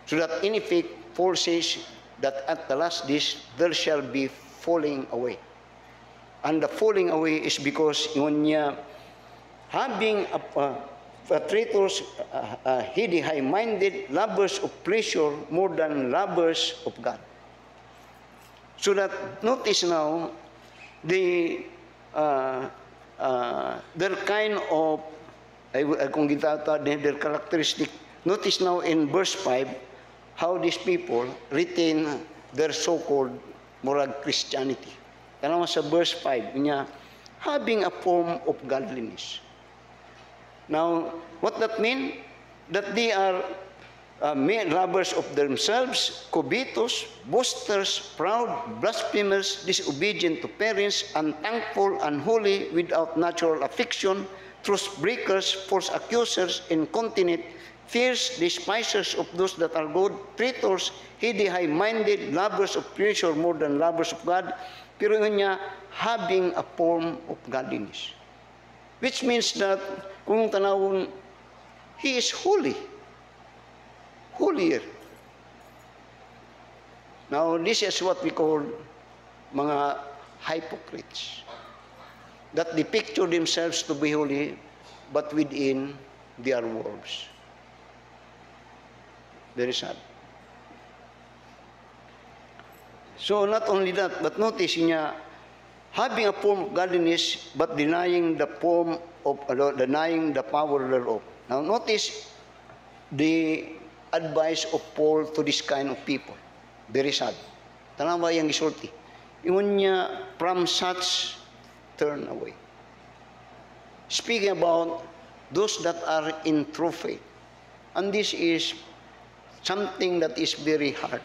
So that in effect, Paul says that at the last days, there shall be falling away. And the falling away is because yun niya, having traitors, heady, high-minded, lovers of pleasure more than lovers of God. So that, notice now, the, their kind of, kung gitata, their characteristic. Notice now in verse 5, how these people retain their so-called moral Christianity. Tanawa sa verse 5 niya, having a form of godliness. Now, what that mean? That they are lovers of themselves, covetous, boasters, proud, blasphemers, disobedient to parents, unthankful, unholy, without natural affection, truth breakers, false accusers, incontinent, fierce, despisers of those that are good, traitors, heady, high-minded, lovers of pleasure more than lovers of God, pero yun niya, having a form of godliness. Which means that, kung tanawon, he is holy. Holier. Now, this is what we call mga hypocrites. That they picture themselves to be holy, but within they are wolves. Very sad. So not only that, but notice niya, having a form of godliness, but denying the form of, denying the power thereof. Now notice the advice of Paul to this kind of people. Very sad. Tanawa yung isulti. Ingon niya, from such turn away. Speaking about those that are in true faith. And this is something that is very hard.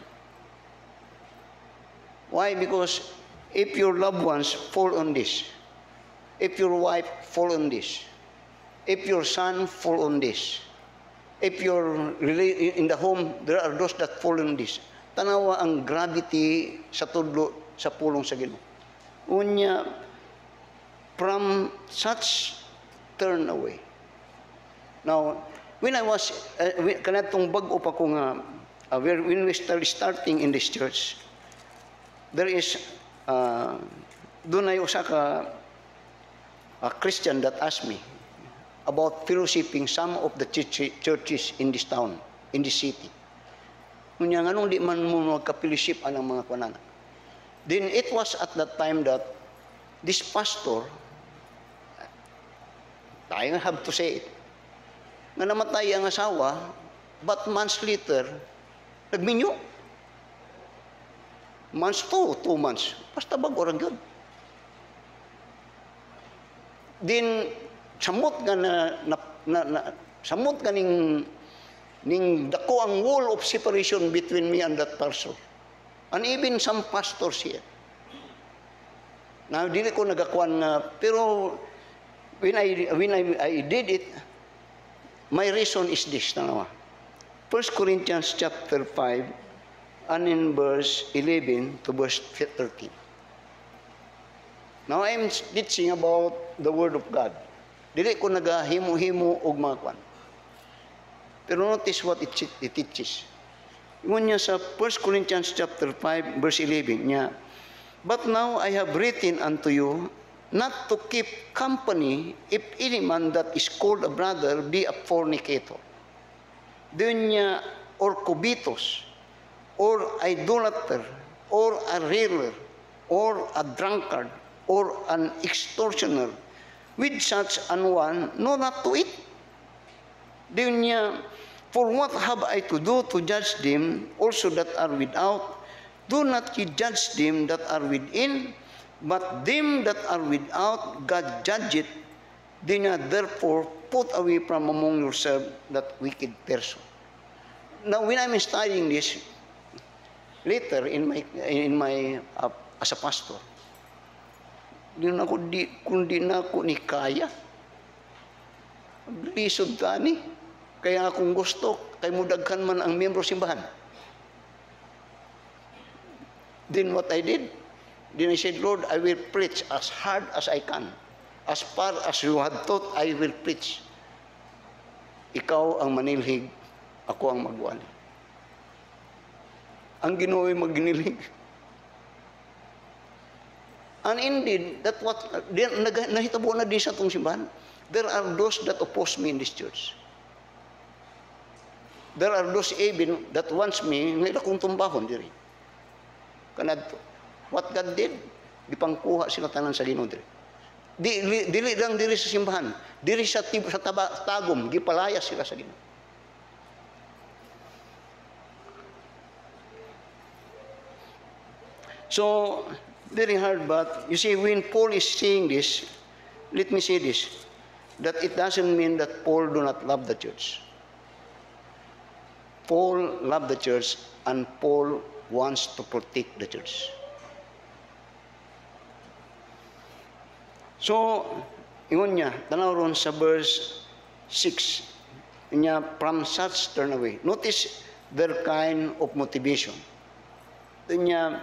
Why? Because if your loved ones fall on this, if your wife fall on this, if your son fall on this, if you're really in the home, there are those that fall on this. Tanawa ang gravity sa tudlo sa pulong sa Ginoo. Unya, from such turn away. Now, when I was, kanatong bag-o pa ko nga, when we starting in this church, there is, doon ay usa ka a Christian that asked me about fellowshipping some of the churches in this town, in this city. Kunya nganong di man mo magka-fellowship ang mga kunanan. Then it was at that time that this pastor, I have to say it, nga namatay ang asawa, but months later, nagminyo. Months 2 months. Basta bago orang yun. Then, samot nga samot nga ning dako ang wall of separation between me and that person. And even some pastors here. Now, dili ko nagakuan nga, pero when I did it, my reason is this, tanawa. 1 Corinthians chapter 5, and in verse 11 to verse 13. Now, I'm teaching about the Word of God. Dili ko nagahimo-himo og mga kwan. Pero notice what it teaches. Ingon niya sa 1 Corinthians chapter 5, verse 11 niya, but now I have written unto you not to keep company if any man that is called a brother be a fornicator. Doon niya, or covetous, or idolater, or a railer, or a drunkard, or an extortioner, with such an one, no, not to eat. Doon niya, for what have I to do to judge them also that are without? Do not ye judge them that are within, but them that are without, God judgeth. Do not therefore put away from among yourself that wicked person. Now, when I'm studying this, later in my as a pastor, kundi na ako ni kaya. Lisod ka ni. Kaya akong gusto, kay mudaghan man ang miyembro simbahan. Then what I did, then I said, Lord, I will preach as hard as I can. As far as you had taught, I will preach. Ikaw ang manilhig, ako ang magwali. Ang Ginoo ay magnilhig. And indeed, that what nahitabo na din sa itong simbahan. There are those that oppose me in this church. There are those even that wants me, ngayon akong tumbahon diri. Kanadto. What God did, gipangkuha sila tanan sa Ginoo diri. Dili lang diri sa simbahan, diri sa tagom, gipalaya sila sa Ginoo. So, very hard, but you see, when Paul is saying this, let me say this, that it doesn't mean that Paul do not love the church. Paul loved the church, and Paul wants to protect the church. So, ingon niya, tanaw ron sa verse 6, niya, from such turn away. Notice their kind of motivation. Niya,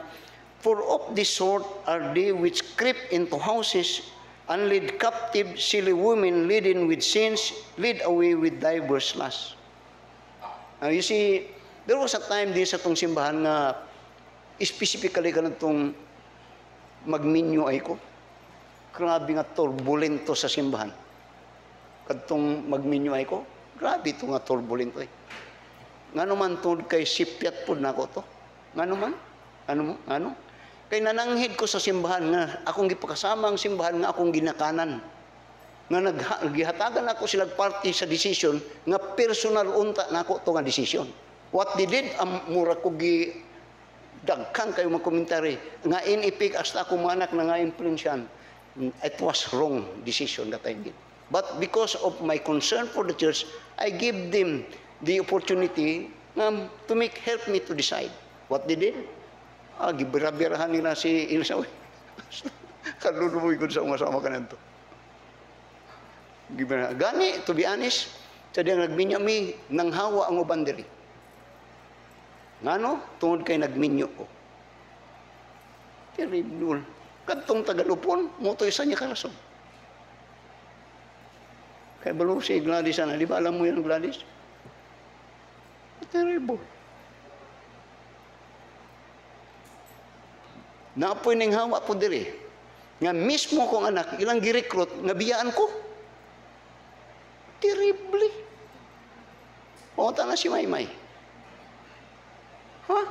for of this sort are they which creep into houses and lead captive silly women laden with sins, lead away with diverse lusts. Now you see, there was a time din sa tong simbahan nga specifically ka na itong magminyo ay ko. Grabe nga turbulento sa simbahan. Kadtong magminyo ay ko, grabe ito nga turbulento ay. Nga naman tungod kay sipyat po na ko to. Nga naman? Ano? Kay nananghid ko sa simbahan nga akong gipakasama ang simbahan nga akong ginakanan. Nga naghihatagan ako sila party sa decision nga personal unta nako to nga decision. What they did, mura ko gi dagkan kayo magkomentary nga in effect hasta ako manak na nga influensyan. It was wrong decision that I did. But because of my concern for the church, I give them the opportunity to help me to decide. What they did? Gibira-birahan nila si Ilsa. Kaluluboy ko sa umasama ka nanto. Gani, to be honest, sa diyang nagminyo mi, nang hawa ang uban diri. Ngano? Tungod kay nagminyo ko. Terrible. Kadtong Tagalupon, motoy sa niya karason. Kaya balo si Gladys, di ba alam mo yan, Gladys? Terrible. Naapoy ning hawa po diri. Nga mismo kong anak, ilang girekrut, nga biyaan ko. Terribly. Punta na si Maymay. Ha?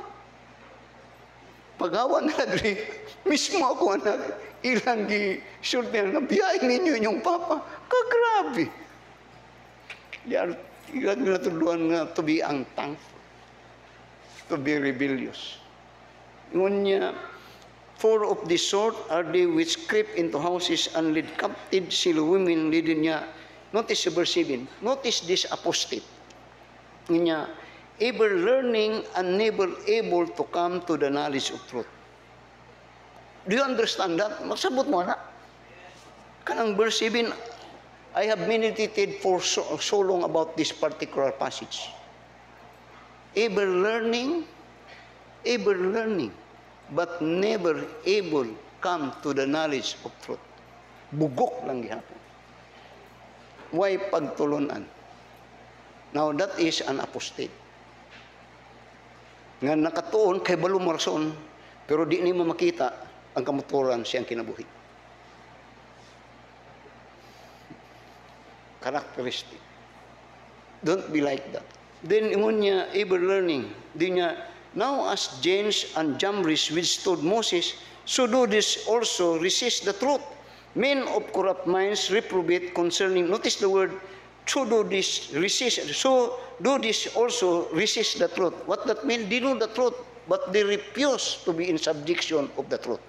Paghawa na diri, mismo ako anak, ilang gi-short niya, nga biyain ninyo inyong papa. Kagrabe. Ilang natuluan nga to be ang thankful. To be rebellious. Ngun niya, for of this sort are they which creep into houses and lead captive silly women leading niya. Notice verse 7. Notice this apostate. Niya, ever learning and never able to come to the knowledge of truth. Do you understand that? Magsabot mo na. Kanang verse 7, I have meditated for so long about this particular passage. Ever learning, but never able come to the knowledge of truth. Bugok lang gihapon. Why pagtulunan? Now, that is an apostate. Nga nakatuon kay balumarason, pero di ni mo makita ang kamuturan siyang kinabuhi. Characteristic. Don't be like that. Then, ingon niya, ever learning. Di niya, now as James and Jambres withstood Moses, so do this also resist the truth. Men of corrupt minds reprobate concerning, notice the word, so do this resist, so do this also resist the truth. What that mean? They know the truth, but they refuse to be in subjection of the truth.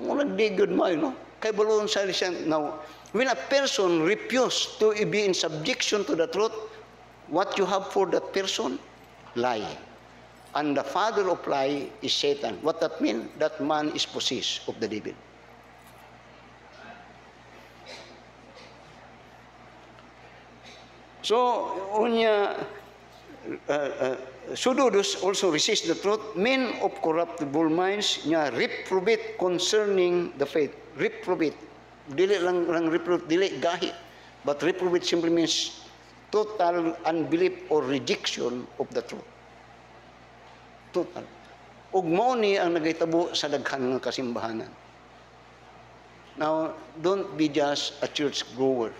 Walang di good mo, no? Kay balon sa lisan, now, when a person refuses to be in subjection to the truth, what you have for that person? Lie. And the father of lie is Satan. What that mean? That man is possessed of the devil. So, unya, Sudodus also resist the truth. Men of corruptible minds, nya reprobate concerning the faith. Reprobate. Dili lang reprobate, dili gahi. But reprobate simply means total unbelief or rejection of the truth. Total. Ug mao ni ang nagahitabo sa daghan nga kasimbahanan. Now, don't be just a church goer.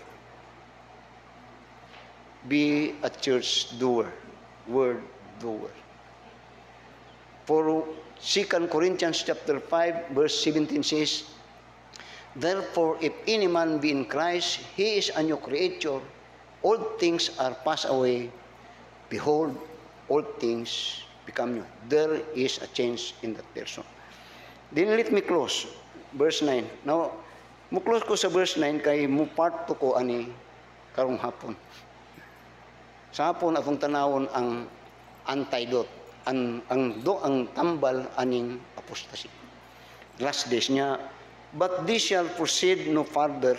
Be a church doer. Word doer. For 2 Corinthians chapter 5, verse 17 says, therefore, if any man be in Christ, he is a new creature. All things are passed away. Behold, all things become new. There is a change in that person. Then let me close. Verse 9. Now, mu-close ko sa verse 9 kay mu-part to ko ani karong hapon. Sa hapon atong tanawon ang antidote, ang tambal aning apostasy. Last days niya, but this shall proceed no further,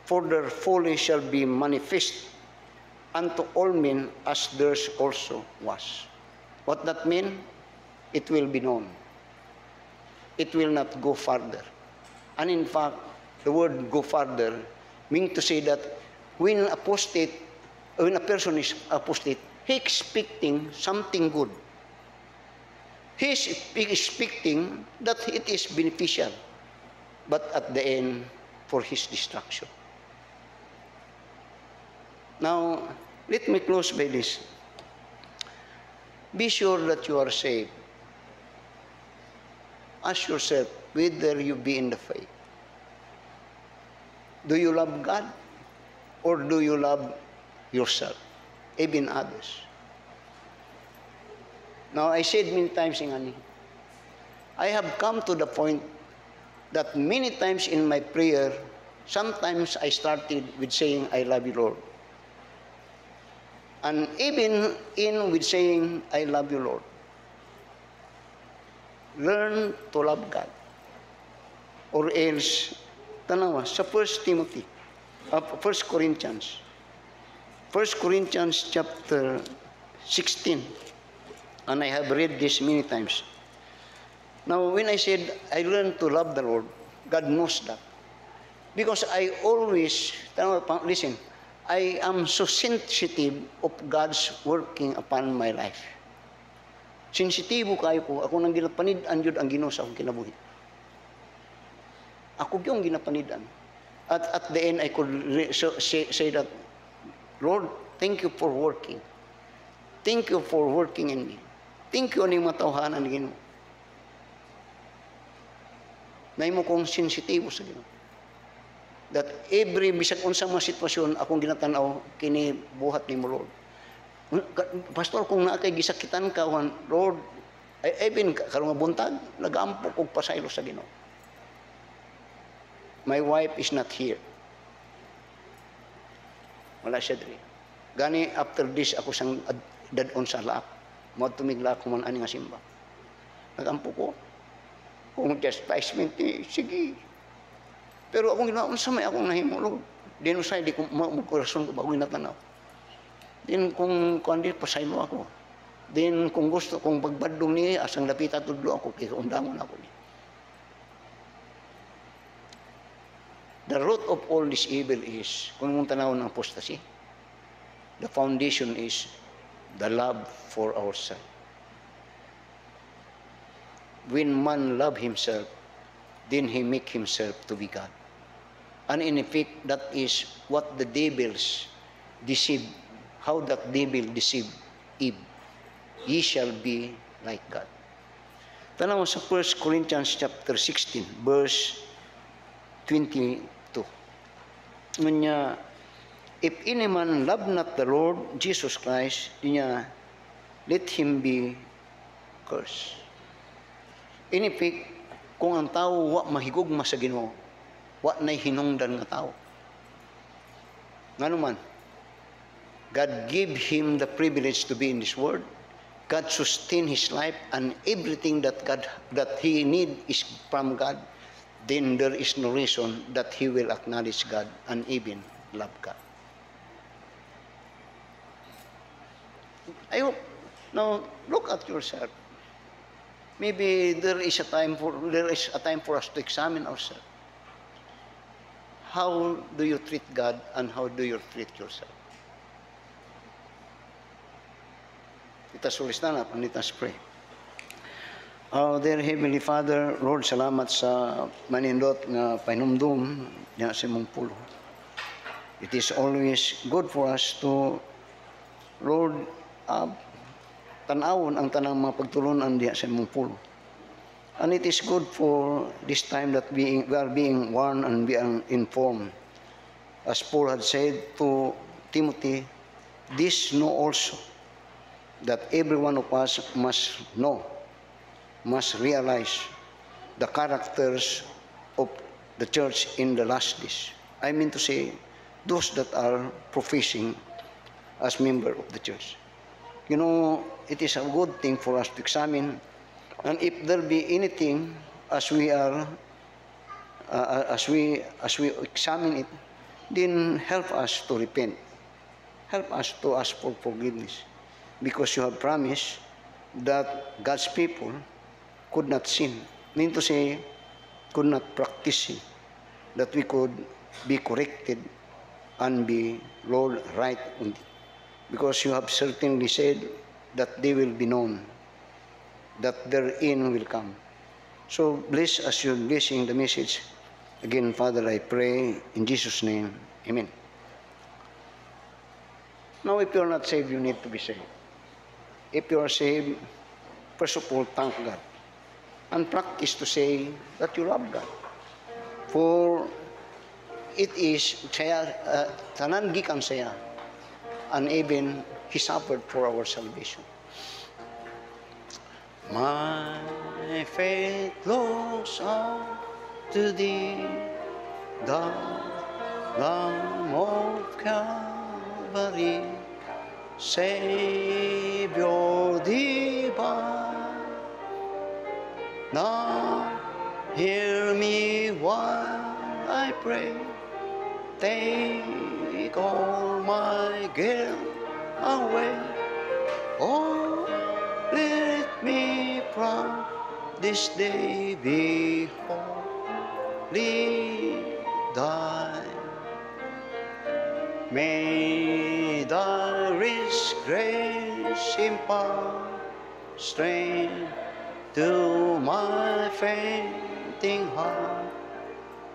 for their folly shall be manifest unto all men, as theirs also was. What that mean? It will be known. It will not go further. And in fact, the word go further means to say that when a person is apostate, he expecting something good. He is expecting that it is beneficial, but at the end, for his destruction. Now, let me close by this. Be sure that you are saved. Ask yourself whether you be in the faith. Do you love God? Or do you love yourself, even others? Now, I said many times in Ani, I have come to the point that many times in my prayer, sometimes I started with saying, I love you, Lord. And even in with saying, I love you, Lord. Learn to love God. Or else, tanawa, sa 1 Corinthians chapter 16, and I have read this many times. Now, when I said, I learned to love the Lord, God knows that. Because I always, listen, I am so sensitive of God's working upon my life. Sensitibo kayo ko, ako nang ginapanid-an yun ang Ginoo sa akong kinabuhi. Ako yung ginapanid-an. At the end, I could say that, Lord, thank you for working. Thank you for working in me. Thank you aning matawhanan ni Ginoo. May mo kong sensitibo sa Ginoo. That every bisag unsang mga sitwasyon akong ginatanaw kini buhat nimo, Lord. Pastor, kung naa kay gisakitan ka, Lord, even karong buntag nagaampo kog pasaylo sa Ginoo. My wife is not here. Wala siya diri. Gani after this ako sang dadon sa laak. Mo tumigla ko man ani nga simba. Nagampo ko. Kung chastisement, sige. Pero akong ginawa, unsa may akong nahimo, Lord. Then usay, di ko magkorason ko bago natanaw. Then kung kundi, pasay mo ako. Then kung gusto, kung pagbadong niya, asang lapita tudlo ako, kaya undangon ako niya. The root of all this evil is, kung mong tanaw ng apostasy, the foundation is the love for ourselves. When man love himself, then he make himself to be God. And in effect, that is what the devils deceive, how that devil deceived Eve. Ye shall be like God. Tanaw sa 1 Corinthians chapter 16, verse 22. Ngunya, if any man love not the Lord Jesus Christ, niya, let him be cursed. In effect, kung ang tao wa mahigugma sa Ginoo, wa nay hinungdan nga tao. Ngano man, God give him the privilege to be in this world. God sustain his life, and everything that he need is from God. Then there is no reason that he will acknowledge God and even love God. I hope now look at yourself. Maybe there is a time for us to examine ourselves. How do you treat God and how do you treat yourself? Let us all stand up and let us pray. Oh, dear Heavenly Father, Lord, salamat sa manindot nga pahinumdum niya sa imong pulo. It is always good for us to, Lord, tanawon ang tanang mga pagtulunan diya sa imong pulo. And it is good for this time that we are being warned and being informed. As Paul had said to Timothy, this know also, that every one of us must know, must realize the characters of the church in the last days. I mean to say, those that are professing as member of the church. You know, it is a good thing for us to examine, and if there be anything as we are, as we examine it, then help us to repent. Help us to ask for forgiveness, because you have promised that God's people could not sin. Mean to say, could not practice sin, that we could be corrected and be Lord right on it. Because you have certainly said that they will be known, that their end will come. So bless as you're blessing the message. Again, Father, I pray in Jesus' name, amen. Now, if you're not saved, you need to be saved. If you are saved, first of all, thank God. And practice to say that you love God. For it is saya, tanan gikan saya, and even He suffered for our salvation. My faith looks up to Thee, the Lamb of Calvary, Savior divine. Now hear me while I pray. Take all my guilt away. Oh, let me from this day be wholly thine. May Thy rich grace impart strength to my fainting heart,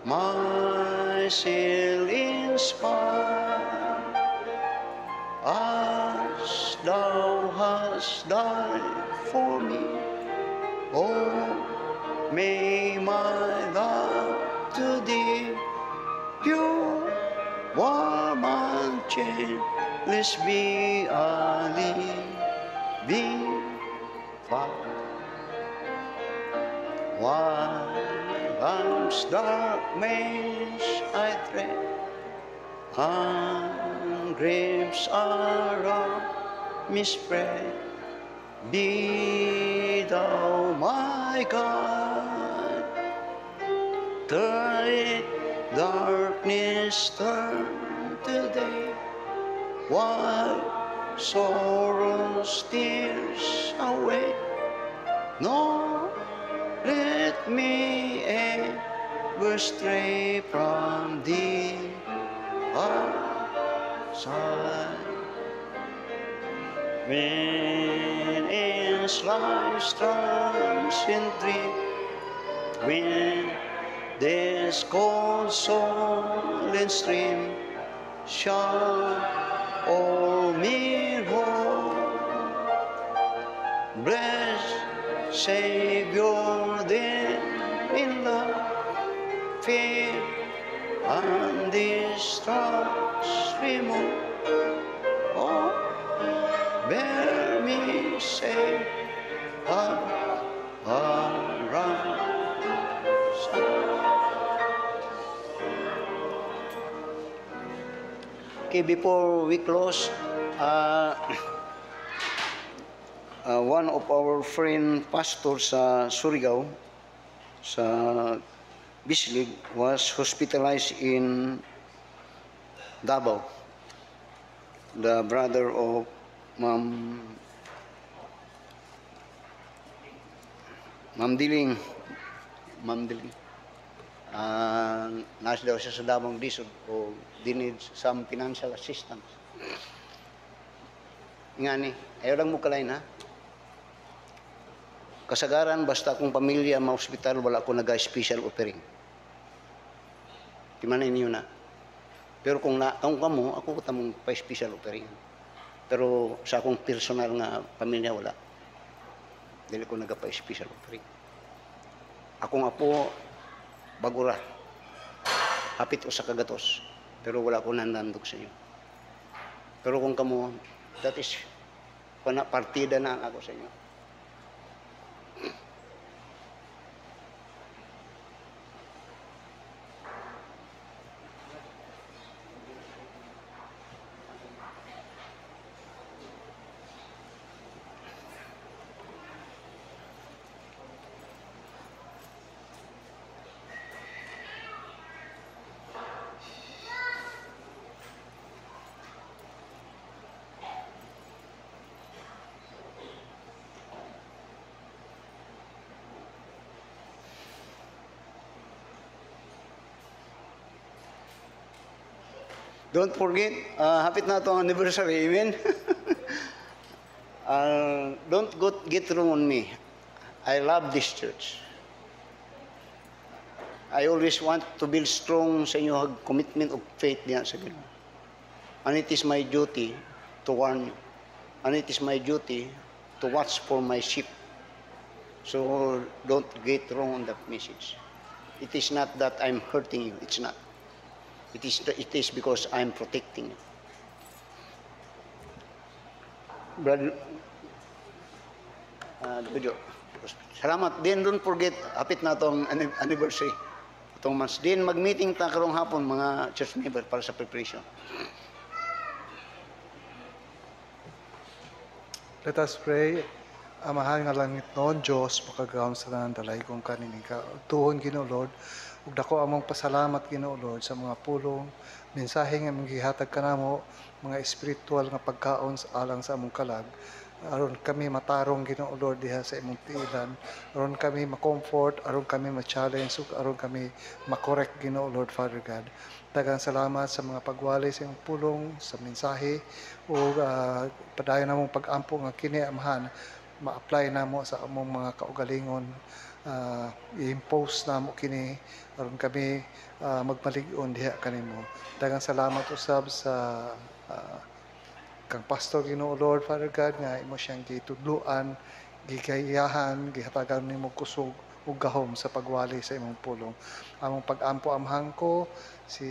my soul inspire, as Thou hast died for me. Oh, may my love to Thee, pure, warm and chainless, be a living fire. While life's dark maze I tread, and griefs are around me spread, be Thou my God. Turn darkness turn to day, while sorrow steers away. No, let me ever stray from Thee aside. When in life's transient dream, when this cold soul and stream shall all me hold, bless Savior, then in love, fear, and distrust remove. Oh, bear me safe around. Okay, before we close, one of our friend pastors sa Surigao, sa Bislig, was hospitalized in Davao. The brother of Ma'am Diling. Nasa daw siya sa Davao Disod o need some financial assistance. Nga ni, ayaw lang mo kalain ha. Kasagaran, basta akong pamilya ma-hospital, wala ako nag-special offering. Timanin niyo na. Pero kung naong ka mo, ako tamong pa-special offering. Pero sa akong personal nga pamilya wala. Dili ko nagapa-special offering. Akong apo bagura. Hapit usa ka gatos. Pero wala ko nanandog sa inyo. Pero kung kamo, that is partida na ako sa inyo. Don't forget, hapit na ito ang anniversary, amen? Don't get wrong on me. I love this church. I always want to build strong sa inyo commitment of faith diyan sa Ginoo. And it is my duty to warn you. And it is my duty to watch for my sheep. So don't get wrong on that message. It is not that I'm hurting you. It's not. It is because I'm protecting you. Brother, Jojo, salamat. Then don't forget, hapit na itong anniversary. Itong months. Then mag-meeting ta karong hapon mga church member para sa preparation. Let us pray. Amahan nga langit noon, Diyos, makagawang sa tanan dalay kong kanin ka. Tuhon, Ginoo Lord, ug dako among pasalamat, Ginoo Lord, sa mga pulong, mensahe nga gihatag kanamo, mga espiritual nga pagkaon sa alang sa among kalag. Aron kami matarong, Ginoo Lord, diha sa imong tiilan. Aron kami ma-comfort, aron kami ma-challenge, ug aron kami ma-correct, Ginoo Lord, Father God. Daghang salamat sa mga pagwali sa imong pulong, sa mensahe, ug padayon namong pag-ampo nga kini amahan ma-apply namo sa among mga kaugalingon, i-impose namo kini aron kami magmalig-on diha kanimo. Daghang salamat usab sa kang pastor, Ginoo Lord, Father God, nga imo siyang gitudluan, gigayahan, gihatagan nimo kusog ug gahom sa pagwali sa imong pulong. Among pag-ampo amhang ko si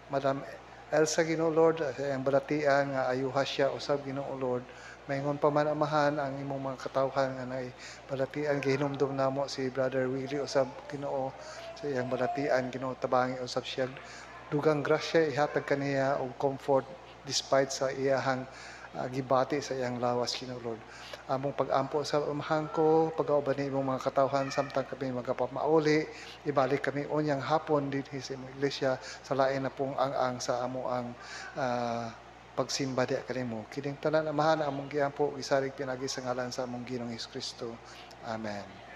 Madam Elsa, Ginoo Lord, sa iyang balatian nga ayuha siya usab, Ginoo Lord. Maingon pa man amahan ang imong mga katawhan nga nay balatian, gihinumdum namo si Brother Willie usab, Ginoo, sa iyang balatian, Ginoo, tabangi usab siya. Dugang grasya ihatag kaniya og comfort despite sa iyahang gibati sa iyang lawas, Ginoo Lord. Among pag-ampo sa amahan ko, pag-auban ni imong mga katawhan samtang kami magapamauli, ibalik kami unyang hapon dinhi sa imong iglesia sa lain na pong ang sa amo ang pagsimba di kanimo. Kining tanan amahan among giampo gisarig pinagi sa ngalan sa among Ginoong Hesus Kristo. Amen.